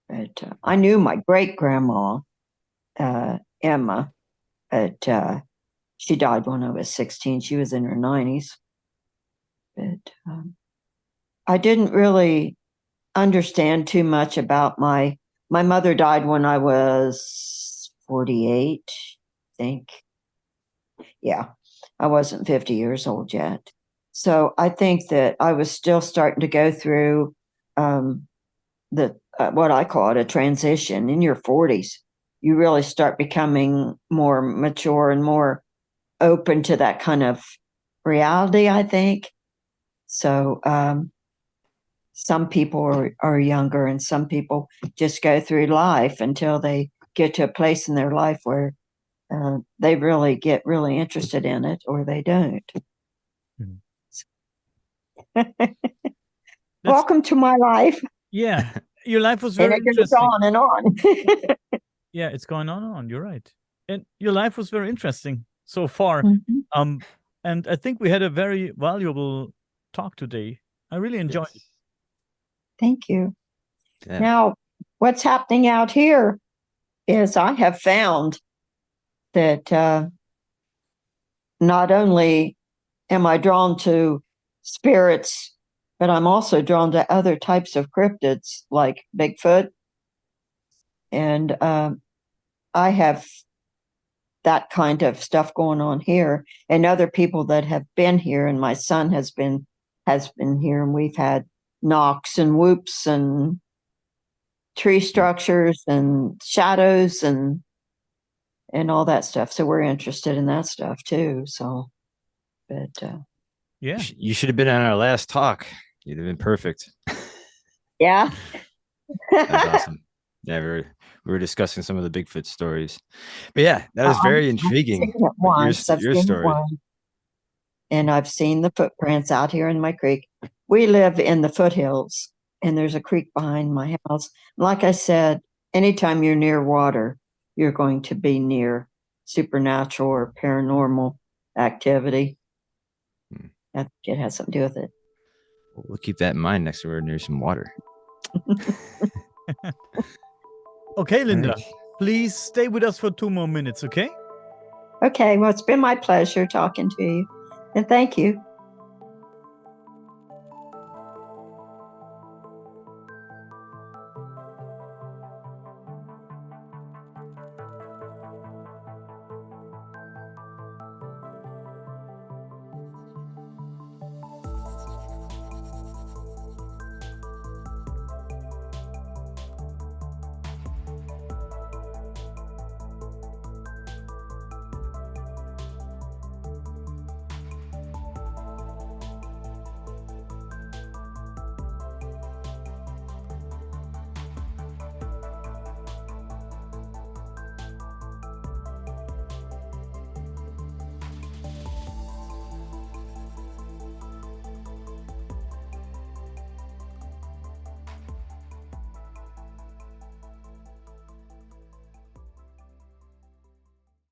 But I knew my great grandma, Emma, but she died when I was 16. She was in her 90s. But I didn't really understand too much about my mother died when I was 48, I think. Yeah, I wasn't 50 years old yet. So I think that I was still starting to go through what I call it a transition. In your 40s, you really start becoming more mature and more open to that kind of reality, I think. So some people are younger, and some people just go through life until they get to a place in their life where they really get really interested in it, or they don't. Welcome to my life. Yeah, your life was very and it interesting. goes on and on. Yeah, it's going on and on. You're right. And your life was very interesting so far. Mm-hmm. And I think we had a very valuable talk today. I really enjoyed it. Thank you. Yeah. Now, what's happening out here is I have found that not only am I drawn to spirits, but I'm also drawn to other types of cryptids like Bigfoot. And I have that kind of stuff going on here, and other people that have been here. And my son has been here, and we've had knocks and whoops and tree structures and shadows and all that stuff. So we're interested in that stuff too. So, but yeah, you should have been on our last talk. You'd have been perfect. Yeah. That's awesome. Yeah, we were discussing some of the Bigfoot stories. But yeah, that was very intriguing. I've seen Your story. And I've seen the footprints out here in my creek. We live in the foothills, and there's a creek behind my house. Like I said, anytime you're near water, you're going to be near supernatural or paranormal activity. I think it has something to do with it. We'll keep that in mind next time we're near some water. Okay, Linda, please stay with us for 2 more minutes, okay? Okay, well, it's been my pleasure talking to you, and thank you.